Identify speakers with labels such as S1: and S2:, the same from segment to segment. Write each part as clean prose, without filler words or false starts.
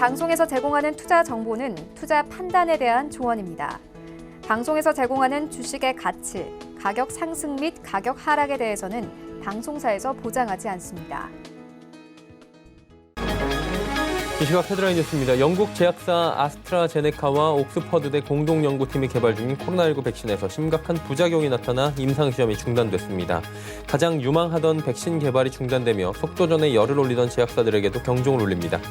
S1: 방송에서 제공하는 투자 정보는 투자 판단에 대한 조언입니다. 방송에서 제공하는 주식의 가치, 가격 상승 및 가격 하락에 대해서는 방송사에서 보장하지 않습니다.
S2: 이 시각 헤드라인 뉴스입니다. 영국 제약사 아스트라제네카와 옥스퍼드대 공동연구팀이 개발 중인 코로나19 백신에서 심각한 부작용이 나타나 임상시험이 중단됐습니다. 가장 유망하던 백신 개발이 중단되며 속도전에 열을 올리던 제약사들에게도 경종을 울립니다.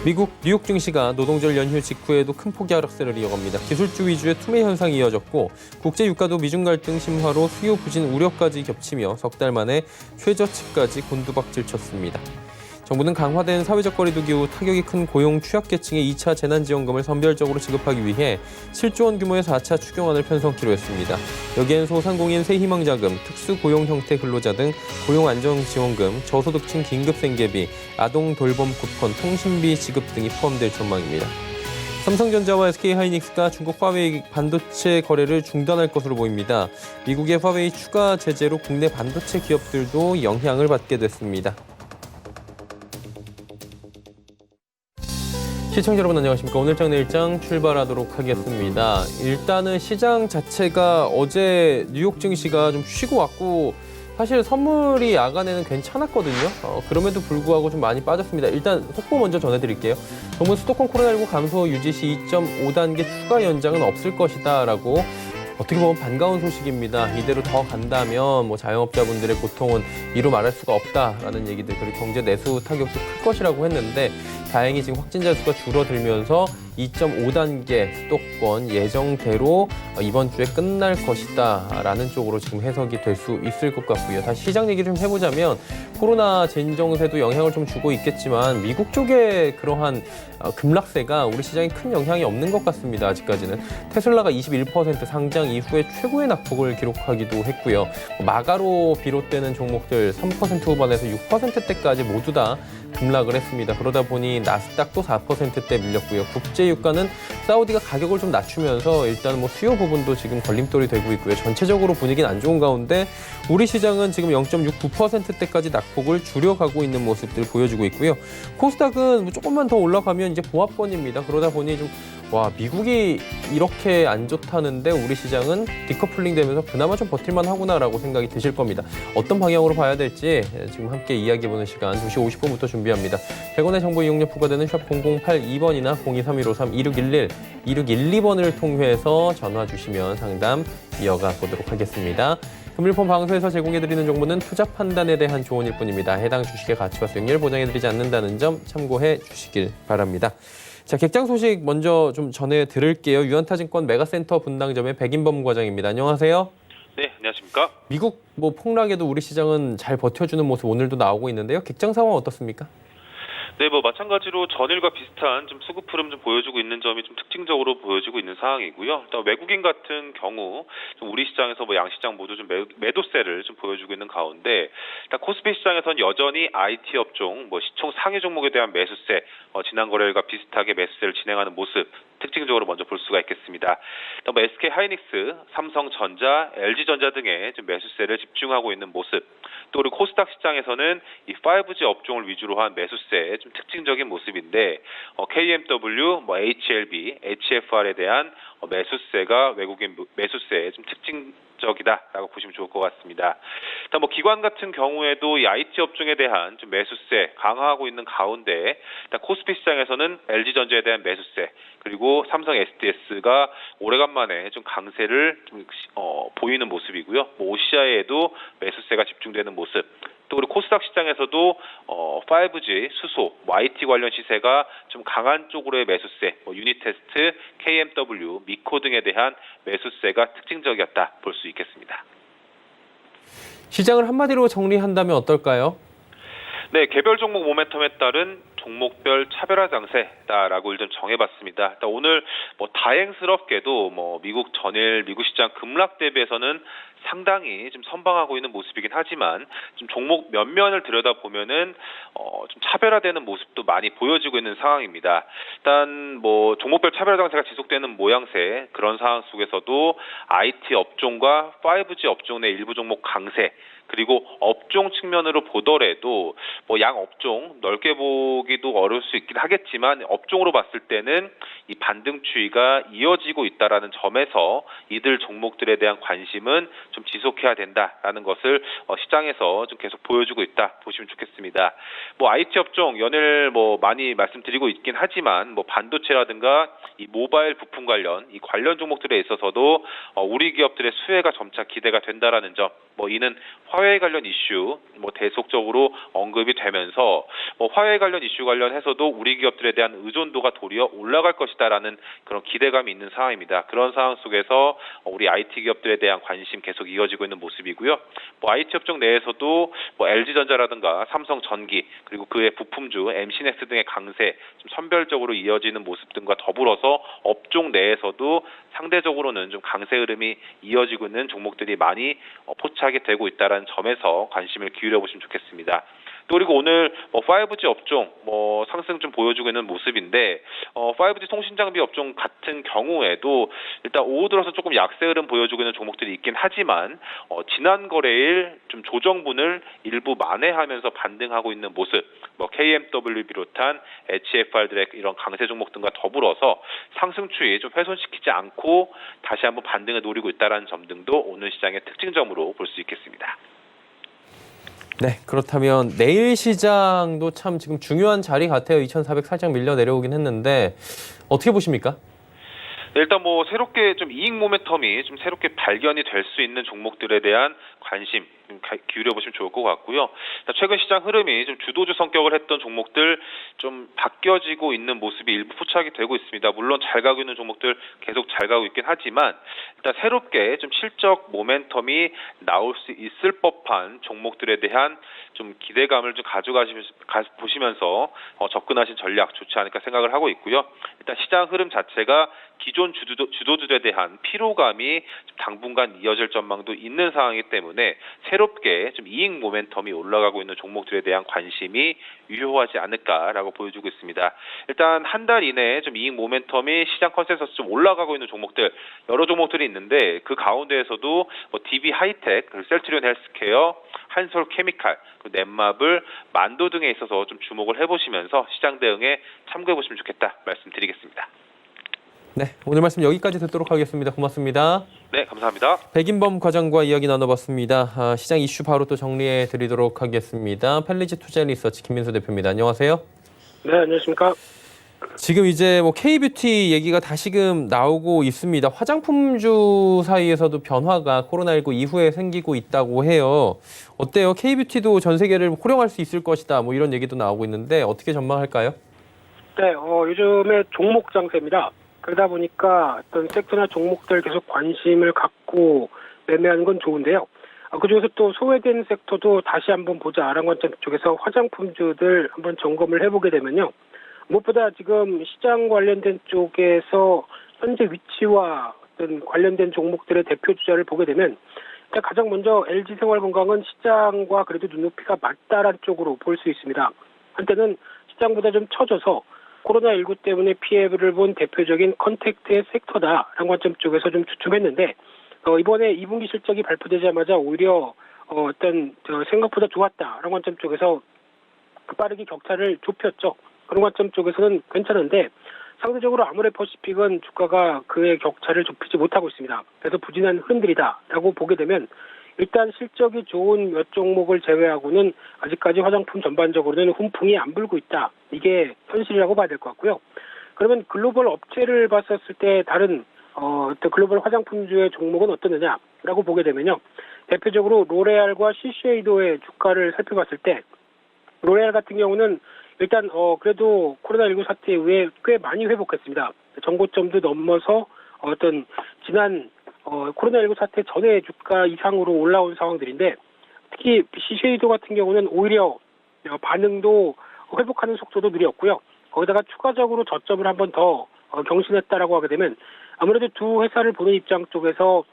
S2: 미국 뉴욕 증시가 노동절 연휴 직후에도 큰 폭의 하락세를 이어갑니다. 기술주 위주의 투매 현상이 이어졌고 국제 유가도 미중 갈등 심화로 수요 부진 우려까지 겹치며 석 달 만에 최저치까지 곤두박질 쳤습니다. 정부는 강화된 사회적 거리두기 후 타격이 큰 고용 취약계층의 2차 재난지원금을 선별적으로 지급하기 위해 7조 원 규모의 4차 추경안을 편성키로 했습니다. 여기엔 소상공인 새희망자금, 특수고용 형태 근로자 등 고용안정지원금, 저소득층 긴급생계비, 아동돌봄 쿠폰, 통신비 지급 등이 포함될 전망입니다. 삼성전자와 SK하이닉스가 중국 화웨이 반도체 거래를 중단할 것으로 보입니다. 미국의 화웨이 추가 제재로 국내 반도체 기업들도 영향을 받게 됐습니다. 시청자 여러분 안녕하십니까. 오늘장 내일장 출발하도록 하겠습니다. 일단은 시장 자체가 어제 뉴욕 증시가 좀 쉬고 왔고 사실 선물이 야간에는 괜찮았거든요. 그럼에도 불구하고 좀 많이 빠졌습니다. 일단 속보 먼저 전해드릴게요. 정부는 수도권 코로나19 감소 유지 시 2.5단계 추가 연장은 없을 것이다라고 어떻게 보면 반가운 소식입니다. 이대로 더 간다면 자영업자분들의 고통은 이루 말할 수가 없다라는 얘기들, 그리고 경제 내수 타격도 클 것이라고 했는데 다행히 지금 확진자 수가 줄어들면서 2.5단계 수도권 예정대로 이번 주에 끝날 것이다라는 쪽으로 지금 해석이 될 수 있을 것 같고요. 다시 시장 얘기를 좀 해보자면 코로나 진정세도 영향을 좀 주고 있겠지만 미국 쪽의 그러한 급락세가 우리 시장에 큰 영향이 없는 것 같습니다. 아직까지는. 테슬라가 21% 상장 이후에 최고의 낙폭을 기록하기도 했고요. 마가로 비롯되는 종목들 3% 후반에서 6%대까지 모두 다 급락을 했습니다. 그러다 보니 나스닥도 4%대 밀렸고요. 국제유가는 사우디가 가격을 좀 낮추면서 일단 수요 부분도 지금 걸림돌이 되고 있고요. 전체적으로 분위기는 안 좋은 가운데 우리 시장은 지금 0.69%대까지 낙폭을 줄여가고 있는 모습들 보여주고 있고요. 코스닥은 조금만 더 올라가면 이제 보합권입니다. 그러다 보니 미국이 이렇게 안 좋다는데 우리 시장은 디커플링 되면서 그나마 좀 버틸만 하구나라고 생각이 드실 겁니다. 어떤 방향으로 봐야 될지 지금 함께 이야기해보는 시간 2시 50분부터 준비합니다. 100원의 정보 이용료 부과되는 샵 0082번이나 023153-2611, 2612번을 통해서 전화 주시면 상담 이어가 보도록 하겠습니다. 금일폰 방송에서 제공해드리는 정보는 투자 판단에 대한 조언일 뿐입니다. 해당 주식의 가치와 수익률 보장해드리지 않는다는 점 참고해 주시길 바랍니다. 자, 객장 소식 먼저 좀 전해드릴게요. 유한타증권 메가센터 분당점의 백인범 과장입니다. 안녕하세요.
S3: 네, 안녕하십니까.
S2: 미국 폭락에도 우리 시장은 잘 버텨주는 모습 오늘도 나오고 있는데요. 객장 상황 어떻습니까?
S3: 네, 마찬가지로 전일과 비슷한 좀 수급 흐름 좀 보여주고 있는 점이 좀 특징적으로 보여지고 있는 상황이고요. 또 외국인 같은 경우 좀 우리 시장에서 양시장 모두 좀 매도세를 좀 보여주고 있는 가운데, 일단 코스피 시장에서는 여전히 IT 업종, 시총 상위 종목에 대한 매수세, 지난 거래일과 비슷하게 매수세를 진행하는 모습 특징적으로 먼저 볼 수가 있겠습니다. 또 SK하이닉스, 삼성전자, LG전자 등의 좀 매수세를 집중하고 있는 모습. 또 그리고 코스닥 시장에서는 이 5G 업종을 위주로 한 매수세의 좀 특징적인 모습인데, KMW, HLB, HFR에 대한 매수세가 외국인 매수세의 좀 특징적이다라고 보시면 좋을 것 같습니다. 일단 기관 같은 경우에도 이 IT 업종에 대한 좀 매수세 강화하고 있는 가운데, 일단 코스피 시장에서는 LG전자에 대한 매수세, 그리고 삼성 SDS가 오래간만에 좀 강세를 보이는 모습이고요. OCI에도 매수세가 집중되는 모습. 또 그리고 코스닥 시장에서도 5G, 수소, IT 관련 시세가 좀 강한 쪽으로의 매수세, 유니테스트, KMW, 미코 등에 대한 매수세가 특징적이었다 볼 수 있겠습니다.
S2: 시장을 한마디로 정리한다면 어떨까요?
S3: 네, 개별 종목 모멘텀에 따른 종목별 차별화 장세다라고 좀 정해봤습니다. 일단 오늘 다행스럽게도 미국 전일 미국 시장 급락 대비해서는 상당히 좀 선방하고 있는 모습이긴 하지만 좀 종목 면면을 들여다보면은 좀 차별화되는 모습도 많이 보여지고 있는 상황입니다. 일단 종목별 차별화 장세가 지속되는 모양새, 그런 상황 속에서도 IT 업종과 5G 업종 내 일부 종목 강세, 그리고 업종 측면으로 보더라도 뭐 양 업종 넓게 보기도 어려울 수 있긴 하겠지만 업종으로 봤을 때는 이 반등 추이가 이어지고 있다라는 점에서 이들 종목들에 대한 관심은 좀 지속해야 된다라는 것을 시장에서 좀 계속 보여주고 있다 보시면 좋겠습니다. 뭐 IT 업종 연일 뭐 많이 말씀드리고 있긴 하지만 뭐 반도체라든가 이 모바일 부품 관련 이 관련 종목들에 있어서도 우리 기업들의 수혜가 점차 기대가 된다라는 점, 뭐 이는 화웨이 관련 이슈 뭐 계속적으로 언급이 되면서 뭐 화웨이 관련 이슈 관련해서도 우리 기업들에 대한 의존도가 도리어 올라갈 것이다라는 그런 기대감이 있는 상황입니다. 그런 상황 속에서 우리 IT 기업들에 대한 관심 계속 이어지고 있는 모습이고요. 뭐 IT 업종 내에서도 뭐 LG전자라든가 삼성전기 그리고 그의 부품주 MC넥스 등의 강세 좀 선별적으로 이어지는 모습 등과 더불어서 업종 내에서도 상대적으로는 좀 강세 흐름이 이어지고 있는 종목들이 많이 포착이 되고 있다는 점에서 관심을 기울여 보시면 좋겠습니다. 또 그리고 오늘 뭐 5G 업종 뭐 상승 좀 보여주고 있는 모습인데 5G 통신 장비 업종 같은 경우에도 일단 오후 들어서 조금 약세 흐름 보여주고 있는 종목들이 있긴 하지만 지난 거래일 좀 조정분을 일부 만회하면서 반등하고 있는 모습, 뭐 KMW 비롯한 HFR들의 이런 강세 종목 등과 더불어서 상승 추이 좀 훼손시키지 않고 다시 한번 반등을 노리고 있다는 점 등도 오늘 시장의 특징점으로 볼 수 있겠습니다.
S2: 네, 그렇다면 내일 시장도 참 지금 중요한 자리 같아요. 2,400 살짝 밀려 내려오긴 했는데 어떻게 보십니까?
S3: 일단 뭐 새롭게 좀 이익 모멘텀이 좀 새롭게 발견이 될 수 있는 종목들에 대한 관심 좀 기울여 보시면 좋을 것 같고요. 최근 시장 흐름이 좀 주도주 성격을 했던 종목들 좀 바뀌어지고 있는 모습이 일부 포착이 되고 있습니다. 물론 잘 가고 있는 종목들 계속 잘 가고 있긴 하지만 일단 새롭게 좀 실적 모멘텀이 나올 수 있을 법한 종목들에 대한 좀 기대감을 좀 보시면서 접근하신 전략 좋지 않을까 생각을 하고 있고요. 일단 시장 흐름 자체가 기존 주도주에 대한 피로감이 당분간 이어질 전망도 있는 상황이기 때문에 새롭게 좀 이익 모멘텀이 올라가고 있는 종목들에 대한 관심이 유효하지 않을까라고 보여주고 있습니다. 일단 한 달 이내에 좀 이익 모멘텀이 시장 컨센서스 좀 올라가고 있는 종목들 여러 종목들이 있는데 그 가운데에서도 뭐 DB 하이텍, 셀트리온 헬스케어, 한솔 케미칼, 넷마블, 만도 등에 있어서 좀 주목을 해보시면서 시장 대응에 참고해 보시면 좋겠다 말씀드리겠습니다.
S2: 네, 오늘 말씀 여기까지 듣도록 하겠습니다. 고맙습니다.
S3: 네, 감사합니다.
S2: 백인범 과장과 이야기 나눠봤습니다. 시장 이슈 바로 또 정리해 드리도록 하겠습니다. 펠리지 투자리서치 김민수 대표입니다. 안녕하세요.
S4: 네, 안녕하십니까.
S2: 지금 이제 뭐 K뷰티 얘기가 다시금 나오고 있습니다. 화장품주 사이에서도 변화가 코로나19 이후에 생기고 있다고 해요. 어때요? K뷰티도 전 세계를 호령할 수 있을 것이다. 뭐 이런 얘기도 나오고 있는데 어떻게 전망할까요?
S4: 네, 요즘에 종목 장세입니다. 그러다 보니까 어떤 섹터나 종목들 계속 관심을 갖고 매매하는 건 좋은데요. 그중에서 또 소외된 섹터도 다시 한번 보자라는 관점 쪽에서 화장품주들 한번 점검을 해보게 되면요. 무엇보다 지금 시장 관련된 쪽에서 현재 위치와 어떤 관련된 종목들의 대표 주자를 보게 되면 일단 가장 먼저 LG생활건강은 시장과 그래도 눈높이가 맞다란 쪽으로 볼 수 있습니다. 한때는 시장보다 좀 처져서 코로나19 때문에 피해를 본 대표적인 컨택트의 섹터다라는 관점 쪽에서 좀 주춤했는데 이번에 2분기 실적이 발표되자마자 오히려 어떤 생각보다 좋았다라는 관점 쪽에서 빠르게 격차를 좁혔죠. 그런 관점 쪽에서는 괜찮은데 상대적으로 아모레퍼시픽은 주가가 그의 격차를 좁히지 못하고 있습니다. 그래서 부진한 흐름들이다라고 보게 되면 일단 실적이 좋은 몇 종목을 제외하고는 아직까지 화장품 전반적으로는 훈풍이 안 불고 있다. 이게 현실이라고 봐야 될 것 같고요. 그러면 글로벌 업체를 봤었을 때 다른 또 글로벌 화장품주의 종목은 어떠느냐라고 보게 되면요. 대표적으로 로레알과 시쉐이도의 주가를 살펴봤을 때 로레알 같은 경우는 일단 그래도 코로나19 사태 이후에 꽤 많이 회복했습니다. 전고점도 넘어서 어떤 지난 코로나19 사태 전에 주가 이상으로 올라온 상황들인데 특히 시쉐이도 같은 경우는 오히려 반응도 회복하는 속도도 느렸고요. 거기다가 추가적으로 저점을 한번 더 경신했다라고 하게 되면 아무래도 두 회사를 보는 입장 쪽에서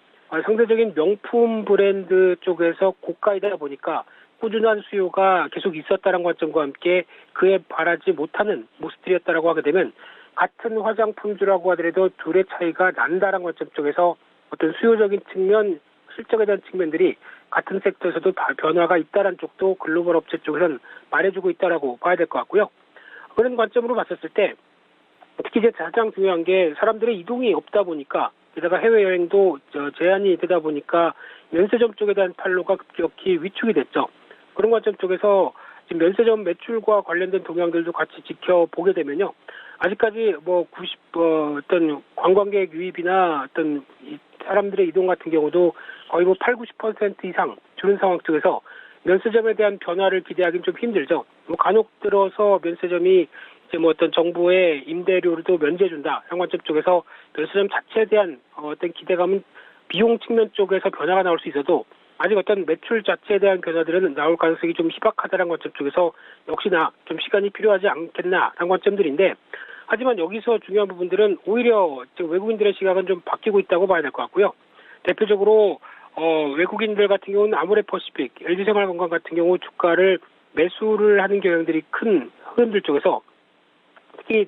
S4: 상대적인 명품 브랜드 쪽에서 고가이다 보니까 꾸준한 수요가 계속 있었다는 관점과 함께 그에 바라지 못하는 모습들이었다라고 하게 되면 같은 화장품주라고 하더라도 둘의 차이가 난다는 관점 쪽에서 어떤 수요적인 측면, 실적에 대한 측면들이 같은 섹터에서도 변화가 있다는 쪽도 글로벌 업체 쪽에서는 말해주고 있다라고 봐야 될 것 같고요. 그런 관점으로 봤었을 때 특히 이제 가장 중요한 게 사람들의 이동이 없다 보니까 게다가 해외여행도 제한이 되다 보니까 면세점 쪽에 대한 팔로가 급격히 위축이 됐죠. 그런 관점 쪽에서 지금 면세점 매출과 관련된 동향들도 같이 지켜보게 되면요. 아직까지 어떤 관광객 유입이나 어떤 사람들의 이동 같은 경우도 거의 80-90% 이상 줄은 상황 쪽에서 면세점에 대한 변화를 기대하기는 좀 힘들죠. 간혹 들어서 면세점이 이제 어떤 정부의 임대료도 면제해준다. 이런 관점 쪽에서 면세점 자체에 대한 어떤 기대감은 비용 측면 쪽에서 변화가 나올 수 있어도 아직 어떤 매출 자체에 대한 변화들은 나올 가능성이 좀 희박하다는 관점 쪽에서 역시나 좀 시간이 필요하지 않겠나라는 관점들인데 하지만 여기서 중요한 부분들은 오히려 지금 외국인들의 시각은 좀 바뀌고 있다고 봐야 될 것 같고요. 대표적으로 외국인들 같은 경우는 아모레퍼시픽, LG생활건강 같은 경우 주가를 매수를 하는 경향들이 큰 흐름들 쪽에서 특히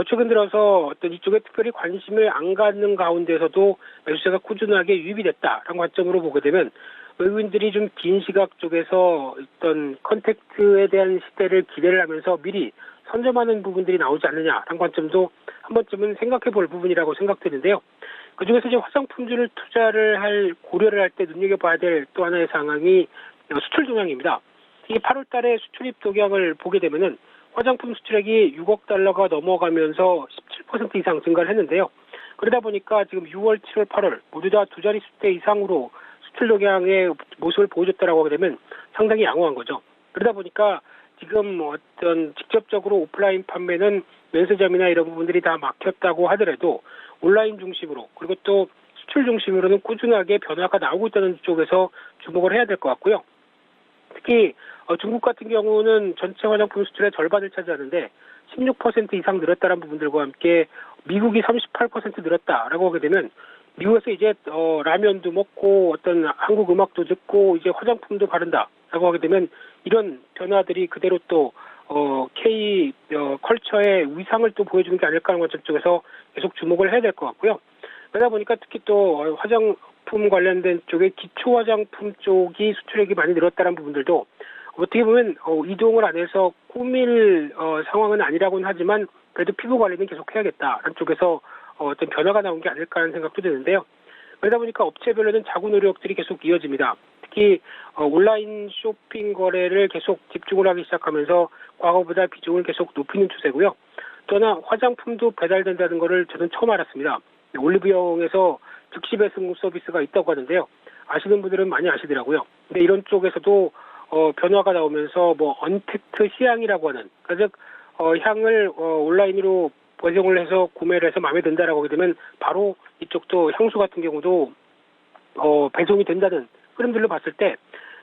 S4: 최근 들어서 어떤 이쪽에 특별히 관심을 안 갖는 가운데서도 매수세가 꾸준하게 유입이 됐다라는 관점으로 보게 되면 외국인들이 좀 긴 시각 쪽에서 어떤 컨택트에 대한 시대를 기대를 하면서 미리 선점하는 부분들이 나오지 않느냐라는 관점도 한 번쯤은 생각해 볼 부분이라고 생각되는데요. 그중에서 이제 화장품주를 투자를 고려를 할 때 눈여겨봐야 될 또 하나의 상황이 수출 동향입니다. 이 8월 달에 수출입 동향을 보게 되면은 화장품 수출액이 6억 달러가 넘어가면서 17% 이상 증가를 했는데요. 그러다 보니까 지금 6월, 7월, 8월 모두 다 두 자릿수대 이상으로 수출 동향의 모습을 보여줬다라고 하게 되면 상당히 양호한 거죠. 그러다 보니까 지금 어떤 직접적으로 오프라인 판매는 면세점이나 이런 부분들이 다 막혔다고 하더라도 온라인 중심으로 그리고 또 수출 중심으로는 꾸준하게 변화가 나오고 있다는 쪽에서 주목을 해야 될 것 같고요. 특히 중국 같은 경우는 전체 화장품 수출의 절반을 차지하는데 16% 이상 늘었다는 부분들과 함께 미국이 38% 늘었다라고 하게 되면 미국에서 이제 라면도 먹고 어떤 한국 음악도 듣고 이제 화장품도 바른다라고 하게 되면 이런 변화들이 그대로 또 K 컬처의 위상을 또 보여주는 게 아닐까 하는 관점 쪽에서 계속 주목을 해야 될 것 같고요. 그러다 보니까 특히 또 화장품 관련된 쪽에 기초 화장품 쪽이 수출액이 많이 늘었다는 부분들도 어떻게 보면 이동을 안 해서 꾸밀 상황은 아니라고는 하지만 그래도 피부 관리는 계속 해야겠다라는 쪽에서 어떤 변화가 나온 게 아닐까 하는 생각도 드는데요. 그러다 보니까 업체별로는 자구 노력들이 계속 이어집니다. 특히 온라인 쇼핑 거래를 계속 집중을 하기 시작하면서 과거보다 비중을 계속 높이는 추세고요. 또 하나 화장품도 배달된다는 거를 저는 처음 알았습니다. 올리브영에서 즉시 배송 서비스가 있다고 하는데요. 아시는 분들은 많이 아시더라고요. 근데 이런 쪽에서도 변화가 나오면서 언택트 시향이라고 하는 즉 향을 온라인으로 배송을 해서 구매를 해서 마음에 든다라고 하게 되면 바로 이쪽도 향수 같은 경우도 배송이 된다는 흐름들로 봤을 때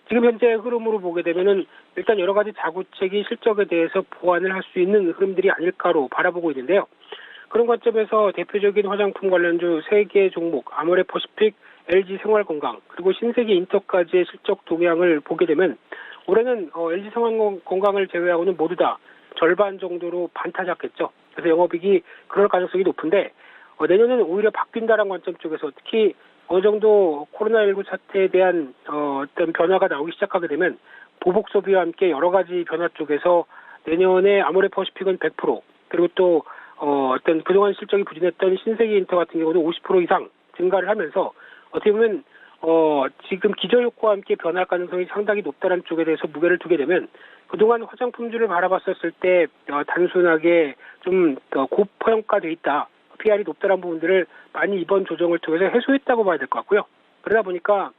S4: 지금 현재 흐름으로 보게 되면은 일단 여러 가지 자구책이 실적에 대해서 보완을 할 수 있는 흐름들이 아닐까로 바라보고 있는데요. 그런 관점에서 대표적인 화장품 관련주 3개 종목 아모레퍼시픽, LG생활건강 그리고 신세계인터까지의 실적 동향을 보게 되면 올해는 LG생활건강을 제외하고는 모두 다 절반 정도로 반타작했죠. 그래서 영업이익이 그럴 가능성이 높은데 내년에는 오히려 바뀐다는 관점 쪽에서 특히 어느 정도 코로나19 사태에 대한 어떤 변화가 나오기 시작하게 되면 보복 소비와 함께 여러 가지 변화 쪽에서 내년에 아모레퍼시픽은 100% 그리고 또 어떤 그동안 실적이 부진했던 신세계인터 같은 경우는 50% 이상 증가를 하면서 어떻게 보면 지금 기저효과와 함께 변할 가능성이 상당히 높다는 쪽에 대해서 무게를 두게 되면 그동안 화장품주를 바라봤었을 때 단순하게 좀 고평가돼 있다. PR이 높다는 부분들을 많이 이번 조정을 통해서 해소했다고 봐야 될 것 같고요. 그러다 보니까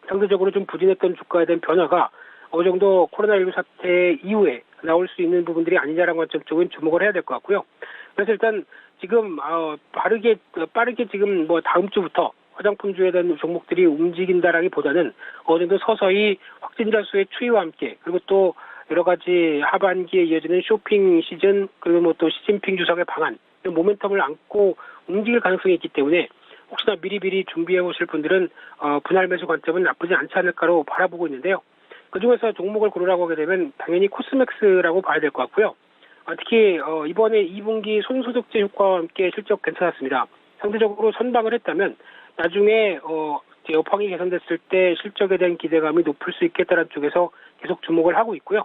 S4: 상대적으로 좀 부진했던 주가에 대한 변화가 어느 정도 코로나19 사태 이후에 나올 수 있는 부분들이 아니냐라는 관점 쪽은 주목을 해야 될 것 같고요. 그래서 일단 지금 빠르게 지금 다음 주부터 화장품주에 대한 종목들이 움직인다라기보다는 어느 정도 서서히 확진자 수의 추이와 함께 그리고 또 여러 가지 하반기에 이어지는 쇼핑 시즌 그리고 또 시진핑 주석의 방한 이런 모멘텀을 안고 움직일 가능성이 있기 때문에 혹시나 미리미리 준비해 오실 분들은 분할 매수 관점은 나쁘지 않지 않을까로 바라보고 있는데요. 그중에서 종목을 고르라고 하게 되면 당연히 코스맥스라고 봐야 될 것 같고요. 특히 이번에 2분기 손소독제 효과와 함께 실적 괜찮았습니다. 상대적으로 선방을 했다면 나중에 이제 여파이 개선됐을 때 실적에 대한 기대감이 높을 수 있겠다는 쪽에서 계속 주목을 하고 있고요.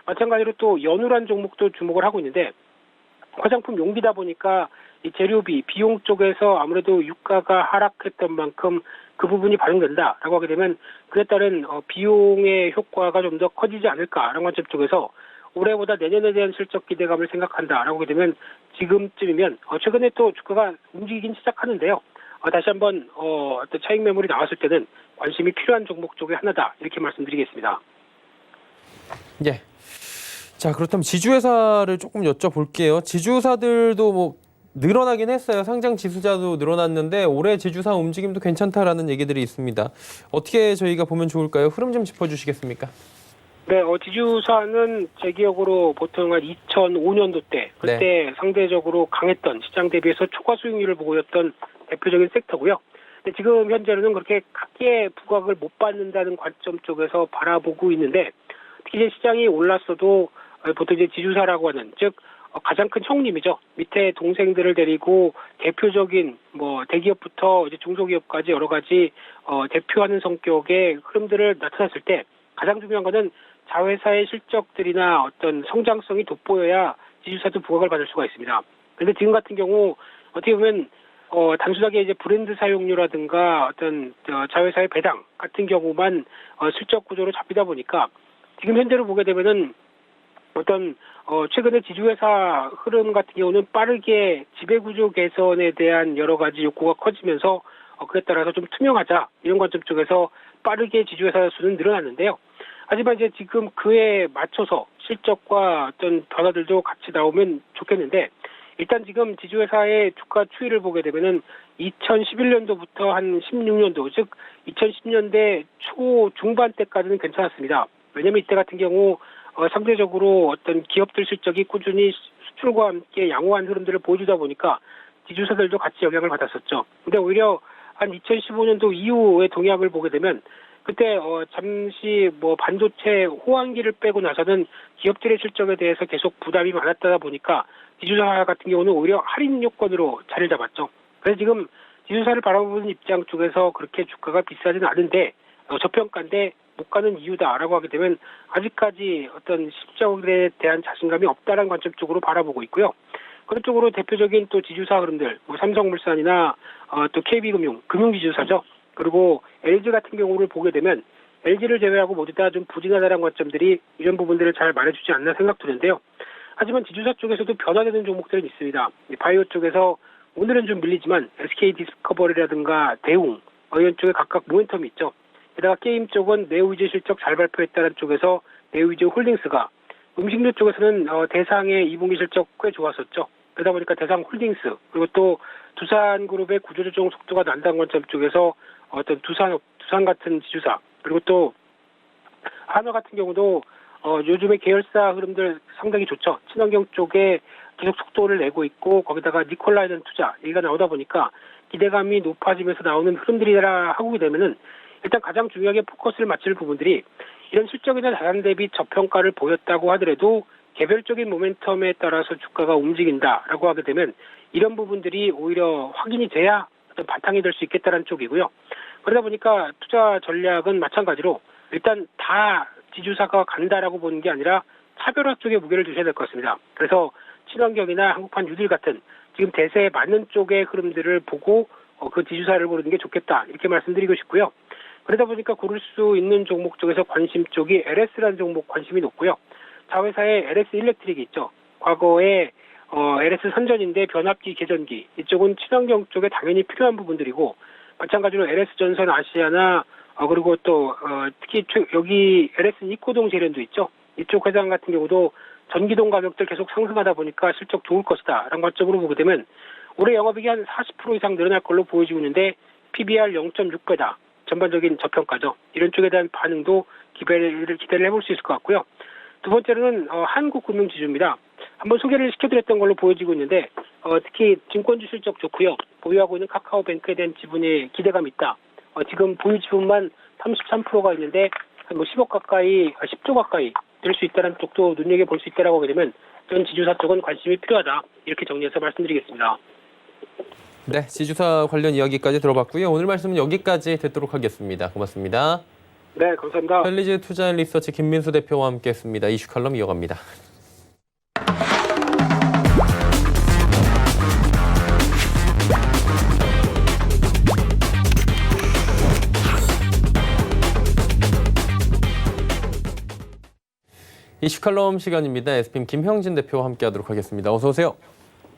S4: 마찬가지로 또 연우란 종목도 주목을 하고 있는데 화장품 용기다 보니까 이 재료비, 비용 쪽에서 아무래도 유가가 하락했던 만큼 그 부분이 반영된다라고 하게 되면 그에 따른 비용의 효과가 좀 더 커지지 않을까라는 관점 쪽에서 올해보다 내년에 대한 실적 기대감을 생각한다라고 하게 되면 지금쯤이면 최근에 또 주가가 움직이긴 시작하는데요. 다시 한번 어떤 차익 매물이 나왔을 때는 관심이 필요한 종목 쪽의 하나다 이렇게 말씀드리겠습니다.
S2: 예. 자, 그렇다면 지주회사를 조금 여쭤볼게요. 지주사들도 뭐 늘어나긴 했어요. 상장 지수자도 늘어났는데 올해 지주사 움직임도 괜찮다라는 얘기들이 있습니다. 어떻게 저희가 보면 좋을까요? 흐름 좀 짚어주시겠습니까?
S4: 네, 지주사는 제 기억으로 보통 한 2005년도 때 그때 상대적으로 강했던 시장 대비해서 초과 수익률을 보였던 대표적인 섹터고요. 근데 지금 현재는 그렇게 크게 부각을 못 받는다는 관점 쪽에서 바라보고 있는데 특히 이제 시장이 올랐어도 보통 이제 지주사라고 하는 즉 가장 큰 형님이죠. 밑에 동생들을 데리고 대표적인 뭐 대기업부터 이제 중소기업까지 여러 가지 대표하는 성격의 흐름들을 나타났을 때 가장 중요한 것은 자회사의 실적들이나 어떤 성장성이 돋보여야 지주사도 부각을 받을 수가 있습니다. 그런데 지금 같은 경우 어떻게 보면 단순하게 이제 브랜드 사용료라든가 어떤 자회사의 배당 같은 경우만 실적 구조로 잡히다 보니까 지금 현재로 보게 되면은 어떤 최근에 지주회사 흐름 같은 경우는 빠르게 지배구조 개선에 대한 여러 가지 욕구가 커지면서 그에 따라서 좀 투명하자 이런 관점 쪽에서 빠르게 지주회사 수는 늘어났는데요. 하지만 이제 지금 그에 맞춰서 실적과 어떤 변화들도 같이 나오면 좋겠는데 일단 지금 지주회사의 주가 추이를 보게 되면은 2011년도부터 한 16년도 즉 2010년대 초 중반 때까지는 괜찮았습니다. 왜냐하면 이때 같은 경우 상대적으로 어떤 기업들 실적이 꾸준히 수출과 함께 양호한 흐름들을 보여주다 보니까 지주사들도 같이 영향을 받았었죠. 근데 오히려 한 2015년도 이후의 동향을 보게 되면 그때 잠시 뭐 반도체 호황기를 빼고 나서는 기업들의 실적에 대해서 계속 부담이 많았다 보니까 지주사 같은 경우는 오히려 할인 요건으로 자리를 잡았죠. 그래서 지금 지주사를 바라보는 입장 쪽에서 그렇게 주가가 비싸지는 않은데 저평가인데 못 가는 이유다라고 하게 되면 아직까지 어떤 실적에 대한 자신감이 없다라는 관점 쪽으로 바라보고 있고요. 그런 쪽으로 대표적인 또 지주사 흐름들, 뭐 삼성물산이나 또 KB금융, 금융지주사죠. 그리고 LG 같은 경우를 보게 되면 LG를 제외하고 모두 다 좀 부진하다는 관점들이 이런 부분들을 잘 말해주지 않나 생각 드는데요. 하지만 지주사 쪽에서도 변화되는 종목들은 있습니다. 바이오 쪽에서 오늘은 좀 밀리지만 SK 디스커버리라든가 대웅 이런 쪽에 각각 모멘텀이 있죠. 게다가 게임 쪽은 네오위즈 실적 잘 발표했다는 쪽에서 네오위즈 홀딩스가 음식료 쪽에서는 대상의 2분기 실적 꽤 좋았었죠. 그러다 보니까 대상 홀딩스 그리고 또 두산그룹의 구조조정 속도가 난다는 관점 쪽에서 어떤 두산 같은 지주사 그리고 또 한화 같은 경우도 요즘에 계열사 흐름들 상당히 좋죠. 친환경 쪽에 계속 속도를 내고 있고 거기다가 니콜라이든 투자 얘기가 나오다 보니까 기대감이 높아지면서 나오는 흐름들이라 하고 되면은 일단 가장 중요하게 포커스를 맞출 부분들이 이런 실적이나 자산 대비 저평가를 보였다고 하더라도 개별적인 모멘텀에 따라서 주가가 움직인다라고 하게 되면 이런 부분들이 오히려 확인이 돼야 어떤 바탕이 될 수 있겠다는 쪽이고요. 그러다 보니까 투자 전략은 마찬가지로 일단 다 지주사가 간다라고 보는 게 아니라 차별화 쪽에 무게를 두셔야 될 것 같습니다. 그래서 친환경이나 한국판 뉴딜 같은 지금 대세에 맞는 쪽의 흐름들을 보고 그 지주사를 고르는 게 좋겠다 이렇게 말씀드리고 싶고요. 그러다 보니까 고를 수 있는 종목 쪽에서 관심 쪽이 LS라는 종목 관심이 높고요. 자회사의 LS 일렉트릭이 있죠. 과거에 LS 선전인데 변압기 개전기 이쪽은 친환경 쪽에 당연히 필요한 부분들이고 마찬가지로 LS 전선 아시아나 그리고 또 특히 여기 LS 이코동 재련도 있죠. 이쪽 회장 같은 경우도 전기동 가격들 계속 상승하다 보니까 실적 좋을 것이다 라는 관점으로 보게 되면 올해 영업이익이 한 40% 이상 늘어날 걸로 보여지고 있는데 PBR 0.6배다. 전반적인 저평가죠. 이런 쪽에 대한 반응도 기대를 해볼 수 있을 것 같고요. 두 번째로는 한국금융지주입니다. 한번 소개를 시켜드렸던 걸로 보여지고 있는데 특히 증권주 실적 좋고요. 보유하고 있는 카카오뱅크에 대한 지분에 기대감이 있다. 지금 보유 지분만 33%가 있는데 한 10억 가까이, 10조 가까이 될 수 있다는 쪽도 눈여겨볼 수 있다라고 하게 되면 전 지주사 쪽은 관심이 필요하다. 이렇게 정리해서 말씀드리겠습니다.
S2: 네, 지주사 관련 이야기까지 들어봤고요. 오늘 말씀은 여기까지 듣도록 하겠습니다. 고맙습니다.
S4: 네, 감사합니다.
S2: 펠리즈 투자리서치 김민수 대표와 함께했습니다. 이슈 칼럼 이어갑니다. 이슈 칼럼 시간입니다. SPM 김형진 대표와 함께하도록 하겠습니다. 어서 오세요.